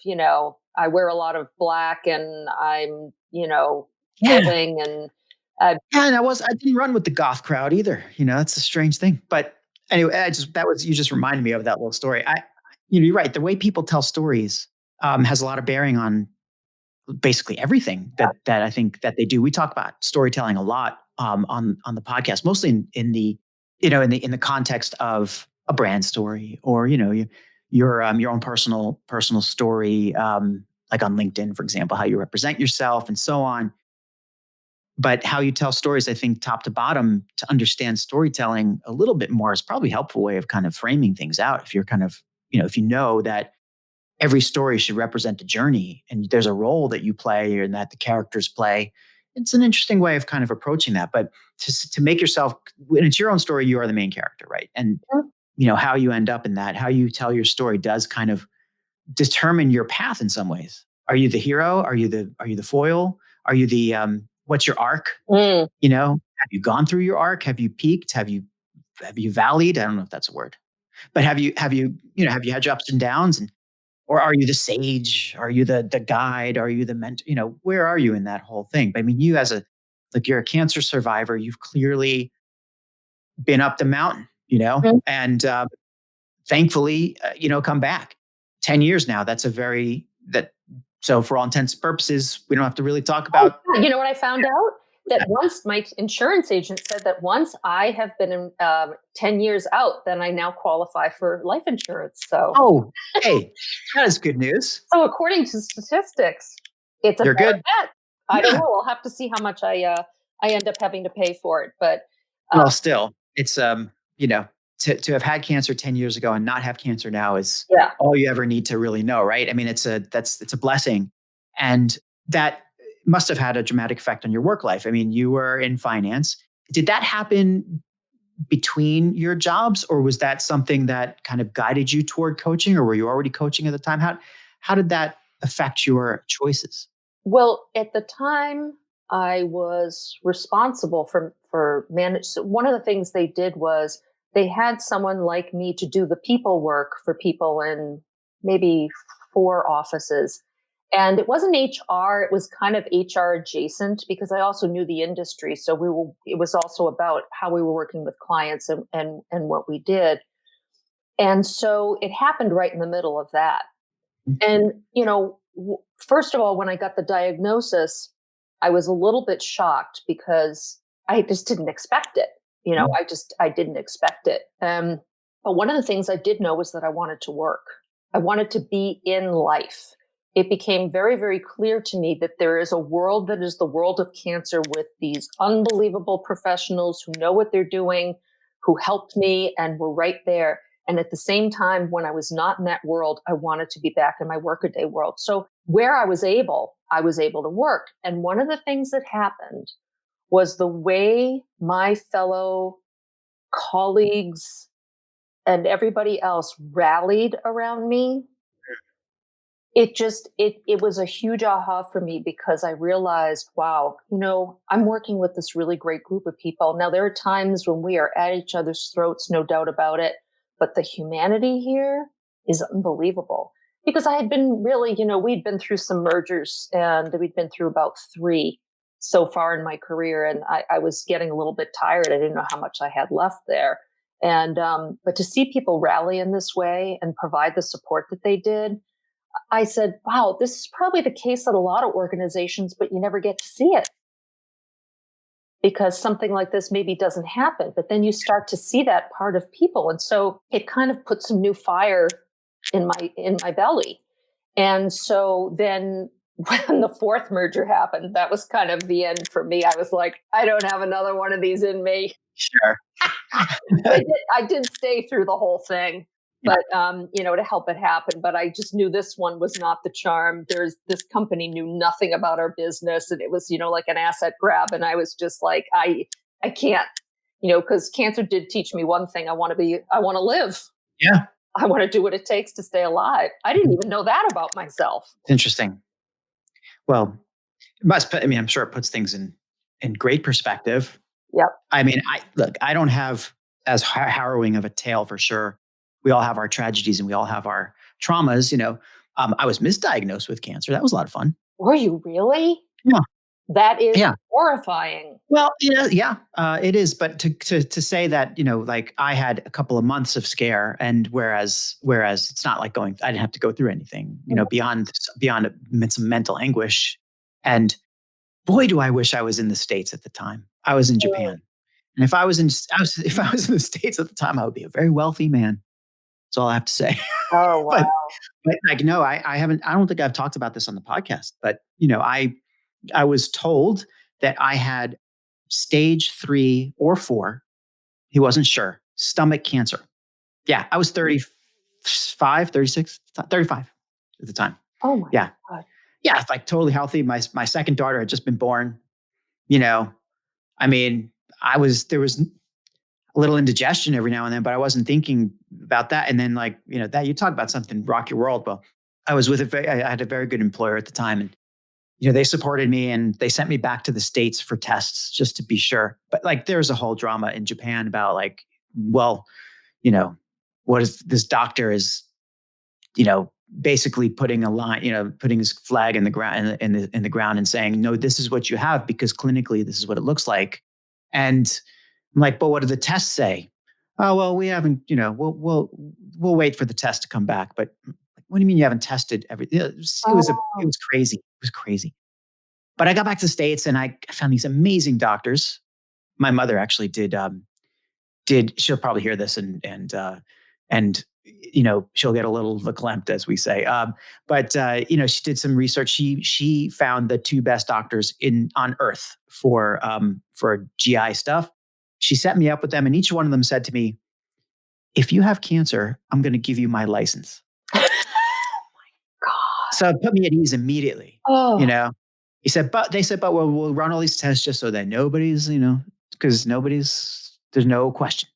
I wear a lot of black and I'm, Yeah, giving and uh, yeah, and I didn't run with the goth crowd either. That's a strange thing. But anyway, you just reminded me of that little story. You're right. The way people tell stories has a lot of bearing on basically everything that I think that they do. We talk about storytelling a lot on the podcast, mostly in the in the context of a brand story or your own personal story, like on LinkedIn, for example, how you represent yourself and so on. But how you tell stories, I think, top to bottom, to understand storytelling a little bit more is probably a helpful way of kind of framing things out. If you're kind of, if you know that every story should represent a journey and there's a role that you play and that the characters play, it's an interesting way of kind of approaching that. But to make yourself, when it's your own story, you are the main character, right? And how you end up in that, how you tell your story does kind of determine your path in some ways. Are you the hero? Are you the foil? Are you the what's your arc? mm, Have you gone through your arc? Have you peaked? Have you valleyed? I don't know if that's a word, but have you had your ups and downs? And or are you the sage? Are you the guide? Are you the mentor? Where are you in that whole thing? I mean, you as a like you're a cancer survivor, you've clearly been up the mountain. Mhm. and thankfully, come back. 10 years now. That's a very, that, so for all intents and purposes, we don't have to really talk Oh, about yeah, you know what I found out? That that. once my insurance agent said that once I have been in, 10 years out, then I now qualify for life insurance. So, Oh, hey, that is good news. according to statistics, it's a You're better good. bet. I don't Yeah. know. I'll have to see how much I end up having to pay for it. But uh, Well, still, it's to have had cancer 10 years ago and not have cancer now is yeah, all you ever need to really know, right? I mean, it's a blessing. And that must have had a dramatic effect on your work life. I mean, you were in finance. Did that happen between your jobs, or was that something that kind of guided you toward coaching, or were you already coaching at the time? How did that affect your choices? well, at the time, I was responsible for manage. So one of the things they did was they had someone like me to do the people work for people in maybe 4 offices. And it wasn't HR, it was kind of HR adjacent because I also knew the industry. So it was also about how we were working with clients and what we did. And so it happened right in the middle of that. And, first of all, when I got the diagnosis, I was a little bit shocked because I just didn't expect it. Mhm. I didn't expect it. But one of the things I did know was that I wanted to work. I wanted to be in life. It became very, very clear to me that there is a world that is the world of cancer with these unbelievable professionals who know what they're doing, who helped me and were right there. And at the same time, when I was not in that world, I wanted to be back in my workaday world. So where I was able to work. And one of the things that happened was the way my fellow colleagues and everybody else rallied around me. It was a huge aha for me because I realized, wow, I'm working with this really great group of people. Now there are times when we are at each other's throats, no doubt about it, but the humanity here is unbelievable. Because I had been really, we'd been through some mergers and we'd been through about 3 so far in my career, and I was getting a little bit tired. I didn't know how much I had left there. And but to see people rally in this way and provide the support that they did, I said, wow, this is probably the case at a lot of organizations, but you never get to see it because something like this maybe doesn't happen. But then you start to see that part of people. And so it kind of put some new fire in my belly. And so then when the fourth merger happened, that was kind of the end for me. I was like, I don't have another one of these in me. Sure. But I did stay through the whole thing, Yeah. but to help it happen. But I just knew this one was not the charm. There's This company knew nothing about our business, and it was like an asset grab. And I was just like, I can't, because cancer did teach me one thing. I want to live. Yeah. I want to do what it takes to stay alive. I didn't even know that about myself. Interesting. Well, I mean, I'm sure it puts things in great perspective. Yep. I mean, I don't have as harrowing of a tale for sure. We all have our tragedies and we all have our traumas. I was misdiagnosed with cancer. That was a lot of fun. Were you really? Yeah. That is Yeah. horrifying. Well, yeah, it is. But to say that, like I had a couple of months of scare, and whereas it's not like I didn't have to go through anything, beyond some mental anguish. And boy, do I wish I was in the States at the time. I was in Japan. And if I was in the States at the time, I would be a very wealthy man. That's all I have to say. Oh wow. but like, no, I haven't, I don't think I've talked about this on the podcast, but I was told that I had stage 3 or 4. He wasn't sure. Stomach cancer. Yeah. I was 35, 36, 35 at the time. Oh my Yeah. god. Yeah. It's like totally healthy. My second daughter had just been born, you know, I mean, there was a little indigestion every now and then, but I wasn't thinking about that. And then, like, that you talk about something rock your world. Well, I had a very good employer at the time, and they supported me and they sent me back to the States for tests just to be sure. But like, there's a whole drama in Japan about like, well, you know, what is this doctor is, basically putting a line, putting his flag in the ground in the ground and saying, no, this is what you have because clinically this is what it looks like. And I'm like, but what do the tests say? Oh, well, we haven't, we'll wait for the test to come back. But what do you mean you haven't tested everything? It Oh, was crazy. It was crazy. But I got back to the States and I found these amazing doctors. My mother actually she'll probably hear this and she'll get a little verklempt, as we say. But she did some research. She found the two best doctors in on earth for GI stuff. She set me up with them, and each one of them said to me, "If you have cancer, I'm going to give you my license." God. So it put me at ease immediately. You Oh, know, they said, but we'll run all these tests just so that nobody's, because there's no question.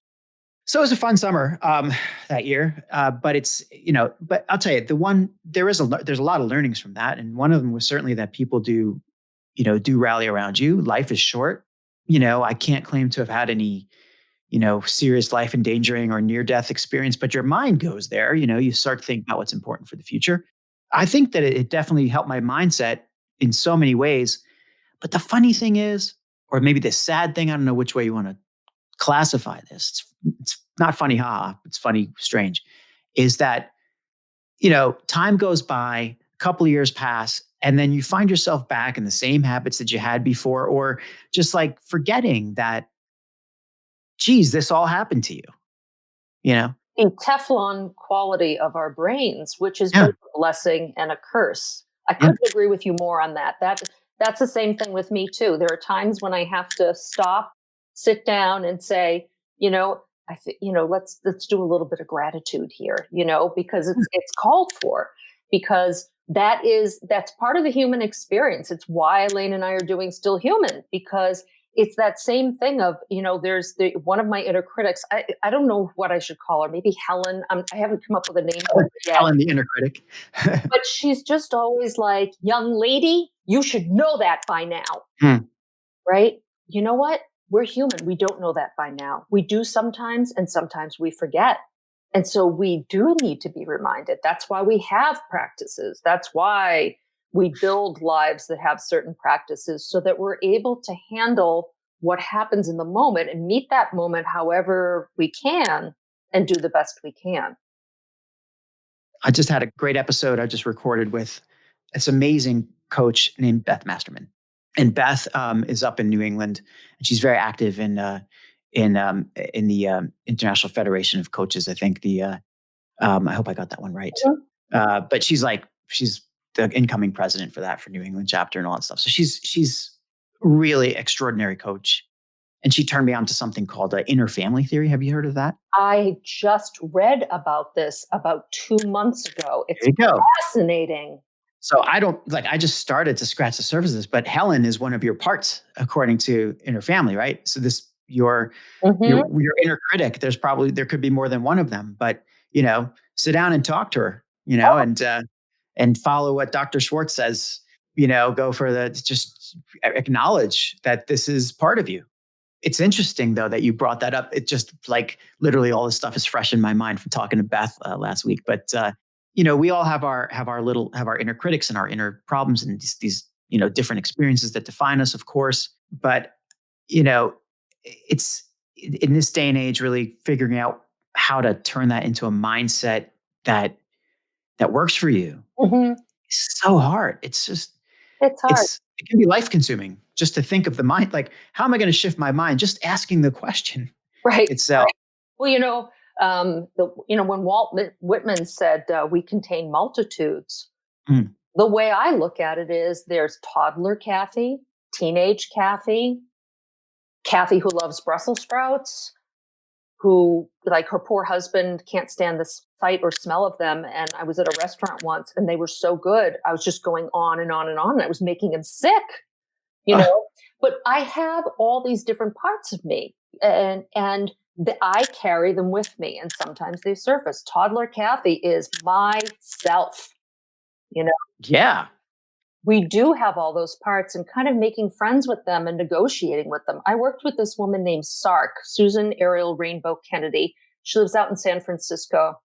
So it was a fun summer that year, but but I'll tell you, there's a lot of learnings from that, and one of them was certainly that people do rally around you. Life is short. I can't claim to have had any serious life endangering or near death experience, but your mind goes there. You start to think about what's important for the future. I think that it definitely helped my mindset in so many ways. But the funny thing is, or maybe the sad thing, I don't know which way you want to classify this. It's not funny, it's funny, strange, is that, time goes by, a couple of years pass, and then you find yourself back in the same habits that you had before, or just like forgetting that, geez, this all happened to you, you know? the Teflon quality of our brains, which is Yeah. both a blessing and a curse. I Yeah. couldn't agree with you more on that. That's the same thing with me too. There are times when I have to stop, sit down, and say, I think, let's do a little bit of gratitude here, because it's called for, because that's part of the human experience. It's why Elaine and I are doing Still Human, because it's that same thing of, there's one of my inner critics. I don't know what I should call her. Maybe Helen. I haven't come up with a name for her yet, Helen, the inner critic. but she's just always like, young lady, you should know that by now. Hmm. Right? You know what? We're human. We don't know that by now. We do sometimes, and sometimes we forget. And so we do need to be reminded. That's why we have practices. That's why we build lives that have certain practices, so that we're able to handle what happens in the moment and meet that moment however we can and do the best we can. I just had a great episode I just recorded with this amazing coach named Beth Masterman. And Beth is up in New England, and she's very active in the International Federation of Coaches. I think I hope I got that one right. Mhm. But she's the incoming president for that, for New England chapter and all that stuff. So she's really extraordinary coach. And she turned me on to something called inner family theory. Have you heard of that? I just read about this about 2 months ago. There It's you go. fascinating. So I just started to scratch the surface of this, but Helen is one of your parts according to inner family, right? So this Mhm. your inner critic, there could be more than one of them, but sit down and talk to her, and follow what Dr. Schwartz says, go for just acknowledge that this is part of you. It's interesting though that you brought that up. It just like literally all this stuff is fresh in my mind from talking to Beth last week. But we all have our inner critics and our inner problems and these different experiences that define us, of course. But you know, it's in this day and age really figuring out how to turn that into a mindset that works for you. Mhm. It's so hard. It's just It's hard. it can be life consuming just to think of the mind. Like, how am I going to shift my mind? Just asking the question Right, itself. right. Well, when Whitman said, "We contain multitudes," Mm. the way I look at it is there's toddler Kathy, teenage Kathy, Kathy who loves Brussels sprouts, who, like, her poor husband can't stand the sight or smell of them. And I was at a restaurant once and they were so good. I was just going on and on and on. And I was making him sick, you Uh, know. But I have all these different parts of me, and I carry them with me, and sometimes they surface. Toddler Kathy is myself. You know, yeah. we do have all those parts, and kind of making friends with them and negotiating with them. I worked with this woman named Sark, Susan Ariel Rainbow Kennedy. She lives out in San Francisco,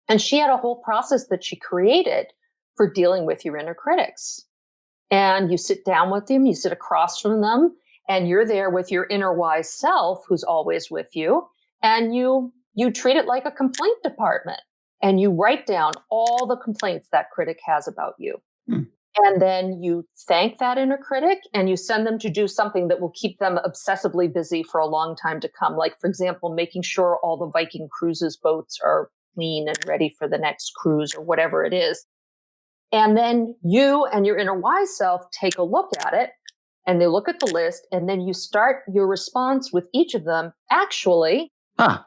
and she had a whole process that she created for dealing with your inner critics. And you sit down with them, you sit across from them, and you're there with your inner wise self who's always with you. and you treat it like a complaint department, and you write down all the complaints that critic has about you. Hmm. And then you thank that inner critic and you send them to do something that will keep them obsessively busy for a long time to come. Like, for example, making sure all the Viking cruises boats are clean and ready for the next cruise or whatever it is. And then you and your inner wise self take a look at it, and they look at the list, and then you start your response with each of them. Actually, Huh.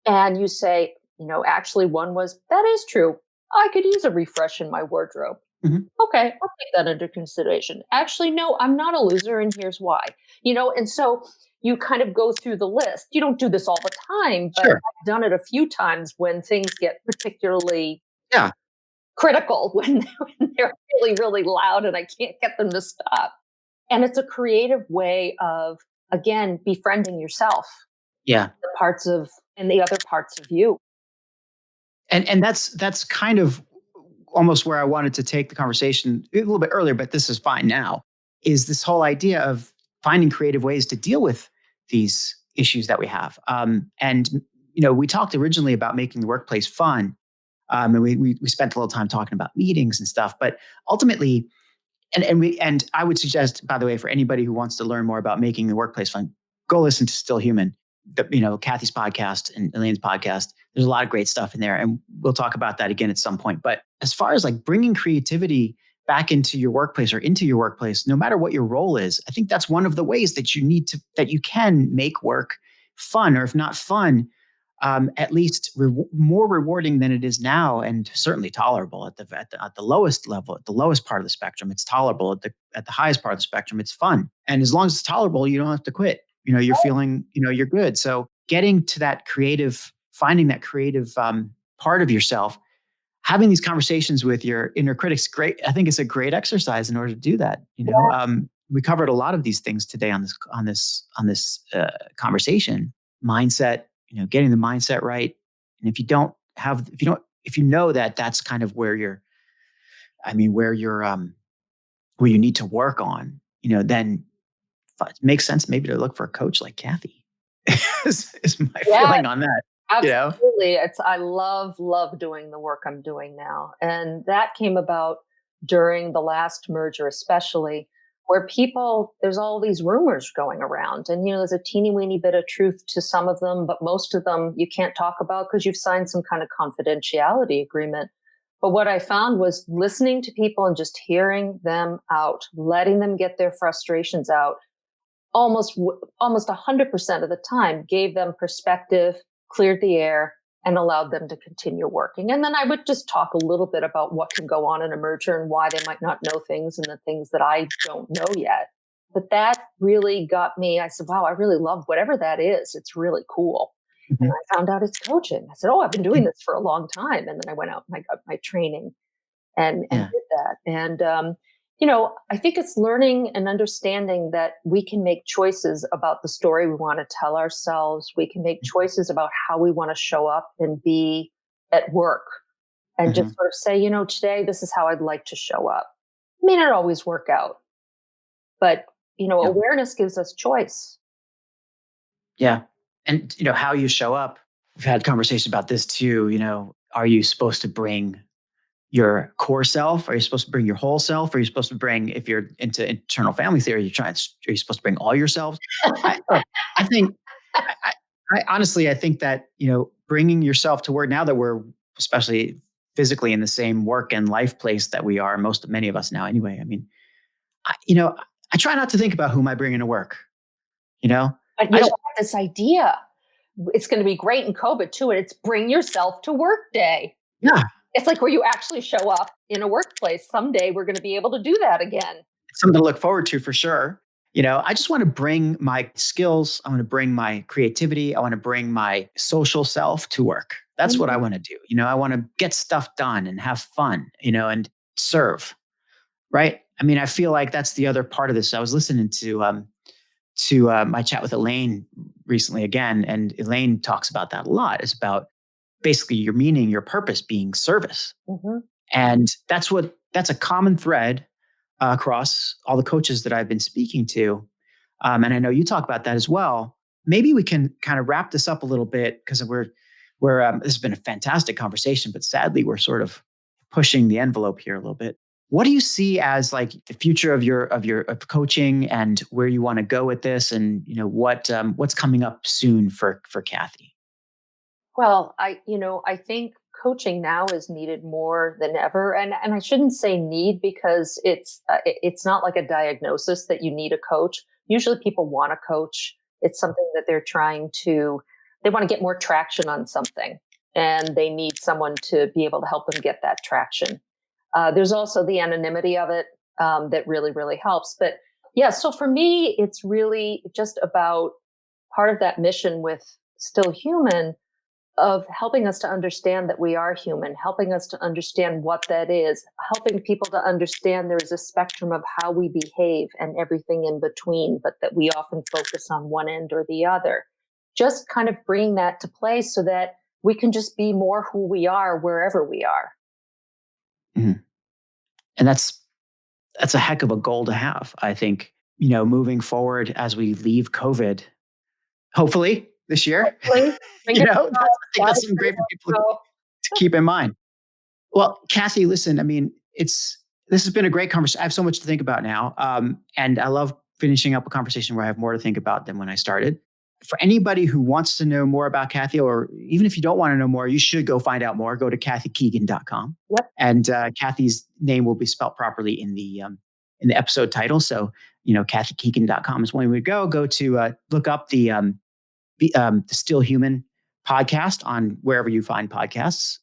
and you say, actually, one was, that is true. I could use a refresh in my wardrobe. Mhm. Okay, I'll take that under consideration. Actually, no, I'm not a loser, and here's why. And so you kind of go through the list. You don't do this all the time, but Sure. I've done it a few times when things get particularly Yeah. critical, when they're really, really loud and I can't get them to stop. And it's a creative way of, again, befriending yourself, Yeah. the parts of, and the other parts of you. And that's kind of almost where I wanted to take the conversation a little bit earlier, but this is fine now, is this whole idea of finding creative ways to deal with these issues that we have. And we talked originally about making the workplace fun. And we spent a little time talking about meetings and stuff, but ultimately, and I would suggest, by the way, for anybody who wants to learn more about making the workplace fun, go listen to Still Human, Kathy's podcast and Elaine's podcast. There's a lot of great stuff in there, and we'll talk about that again at some point. But as far as like bringing creativity back into your workplace or into your workplace, no matter what your role is, I think that's one of the ways that you can make work fun, or if not fun, at least more rewarding than it is now, and certainly tolerable at the lowest level, at the lowest part of the spectrum. It's tolerable at the highest part of the spectrum. It's fun, and as long as it's tolerable, you don't have to quit. You're feeling, you're good. So getting to that creative, finding that creative part of yourself, having these conversations with your inner critics, great. I think it's a great exercise in order to do that. We covered a lot of these things today on this conversation. Mindset, getting the mindset right. And if you know that that's kind of where where you need to work on, then it makes sense maybe to look for a coach like Kathy. is my Yeah, feeling on that. You know? absolutely. I love doing the work I'm doing now. And that came about during the last merger, especially where there's all these rumors going around. And, there's a teeny weeny bit of truth to some of them, but most of them you can't talk about because you've signed some kind of confidentiality agreement. But what I found was listening to people and just hearing them out, letting them get their frustrations out almost 100% of the time gave them perspective, cleared the air, and allowed them to continue working. And then I would just talk a little bit about what can go on in a merger and why they might not know things and the things that I don't know yet. But that really got me. I said, wow, I really love whatever that is. It's really cool. And Mhm. I found out it's coaching. I said, oh, I've been doing this for a long time. And then I went out and I got my training and Yeah. did that. And I think it's learning and understanding that we can make choices about the story we want to tell ourselves. We can make choices about how we want to show up and be at work, and just Mhm. sort of say, today this is how I'd like to show up. It may not always work out, but Yeah. awareness gives us choice. Yeah. And how you show up. We've had conversations about this too. Are you supposed to bring your core self? Are you supposed to bring your whole self? Are you supposed to bring, if you're into internal family theory, are you supposed to bring all yourselves? Look, I think, I honestly, I think that, bringing yourself to work, now that we're especially physically in the same work and life place that we are, many of us now anyway. I mean, I try not to think about who am I bringing to work, you know? But I I just, have this idea. It's going to be great in COVID too, and it's bring yourself to work day. yeah, It's like where you actually show up in a workplace. Someday we're going to be able to do that again. it's something to look forward to for sure. I just want to bring my skills. I want to bring my creativity. I want to bring my social self to work. That's what I Mhm. want to do. I want to get stuff done and have fun, and serve. Right. I mean, I feel like that's the other part of this. I was listening to my chat with Elaine recently again, and Elaine talks about that a lot. It's about basically your meaning, your purpose being service. Mhm. And that's a common thread across all the coaches that I've been speaking to. And I know you talk about that as well. maybe we can kind of wrap this up a little bit because we're this has been a fantastic conversation, but sadly we're sort of pushing the envelope here a little bit. What do you see as like the future of of coaching and where you want to go with this, and what's coming up soon for Kathy? Well, I think coaching now is needed more than ever, and I shouldn't say need because it's not like a diagnosis that you need a coach. Usually, people want a coach. It's something that they want to get more traction on something, and they need someone to be able to help them get that traction. There's also the anonymity of it that really, really helps. But yeah, so for me, it's really just about part of that mission with Still Human of helping us to understand that we are human, helping us to understand what that is, helping people to understand there's a spectrum of how we behave and everything in between, but that we often focus on one end or the other. Just kind of bringing that to play so that we can just be more who we are wherever we are. Mhm. And that's a heck of a goal to have. I think, moving forward as we leave COVID, hopefully this year, Hopefully, fingers I crossed, think gotta that's something pray great for people so. to keep in mind. Well, Kathy, listen, I mean, this has been a great conversation. I have so much to think about now. And I love finishing up a conversation where I have more to think about than when I started. For anybody who wants to know more about Kathy, or even if you don't want to know more, you should go find out more. Go to kathykeegan.com. Yep. And Kathy's name will be spelled properly in the episode title. So, kathykeegan.com is one way to go. Go to look up the Still Human podcast on wherever you find podcasts,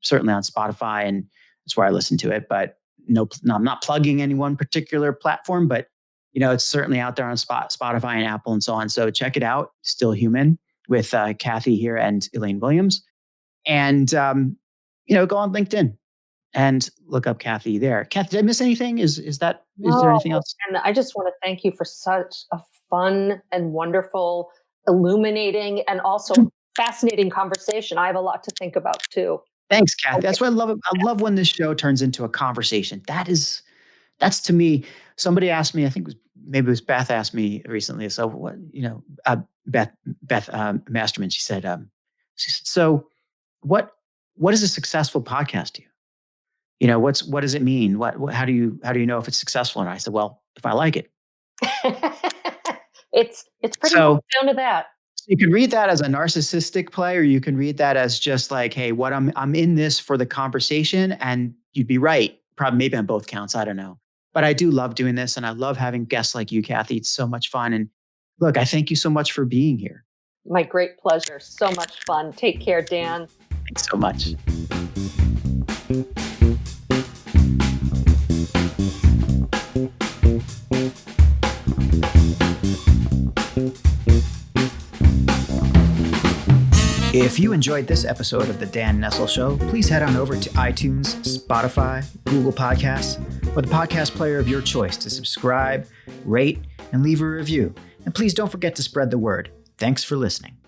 certainly on Spotify, and that's where I listen to it. But no, I'm not plugging any one particular platform, but it's certainly out there on Spotify and Apple and so on. So check it out, Still Human, with Kathy here and Elaine Williams, and go on LinkedIn and look up Kathy there. Kathy, did I miss anything? Is there No, anything else? and I just want to thank you for such a fun and wonderful, illuminating, and also fascinating conversation. I have a lot to think about too. Thanks, Kathy. Okay. That's what I love. I love when this show turns into a conversation. That's to me. Somebody asked me, I think maybe it was Beth asked me recently. So what, Beth Masterman, she said, so what is a successful podcast to you? What does it mean? How do you know if it's successful? And I said, well, if I like it. It's pretty much So down to that. you can read that as a narcissistic play, or you can read that as just like, hey, what I'm in this for the conversation, and you'd be right. Probably maybe on both counts. I don't know. But I do love doing this, and I love having guests like you, Kathy. It's so much fun. And look, I thank you so much for being here. My great pleasure. So much fun. Take care, Dan. Thanks so much. If you enjoyed this episode of The Dan Nessel Show, please head on over to iTunes, Spotify, Google Podcasts, or the podcast player of your choice to subscribe, rate, and leave a review. And please don't forget to spread the word. Thanks for listening.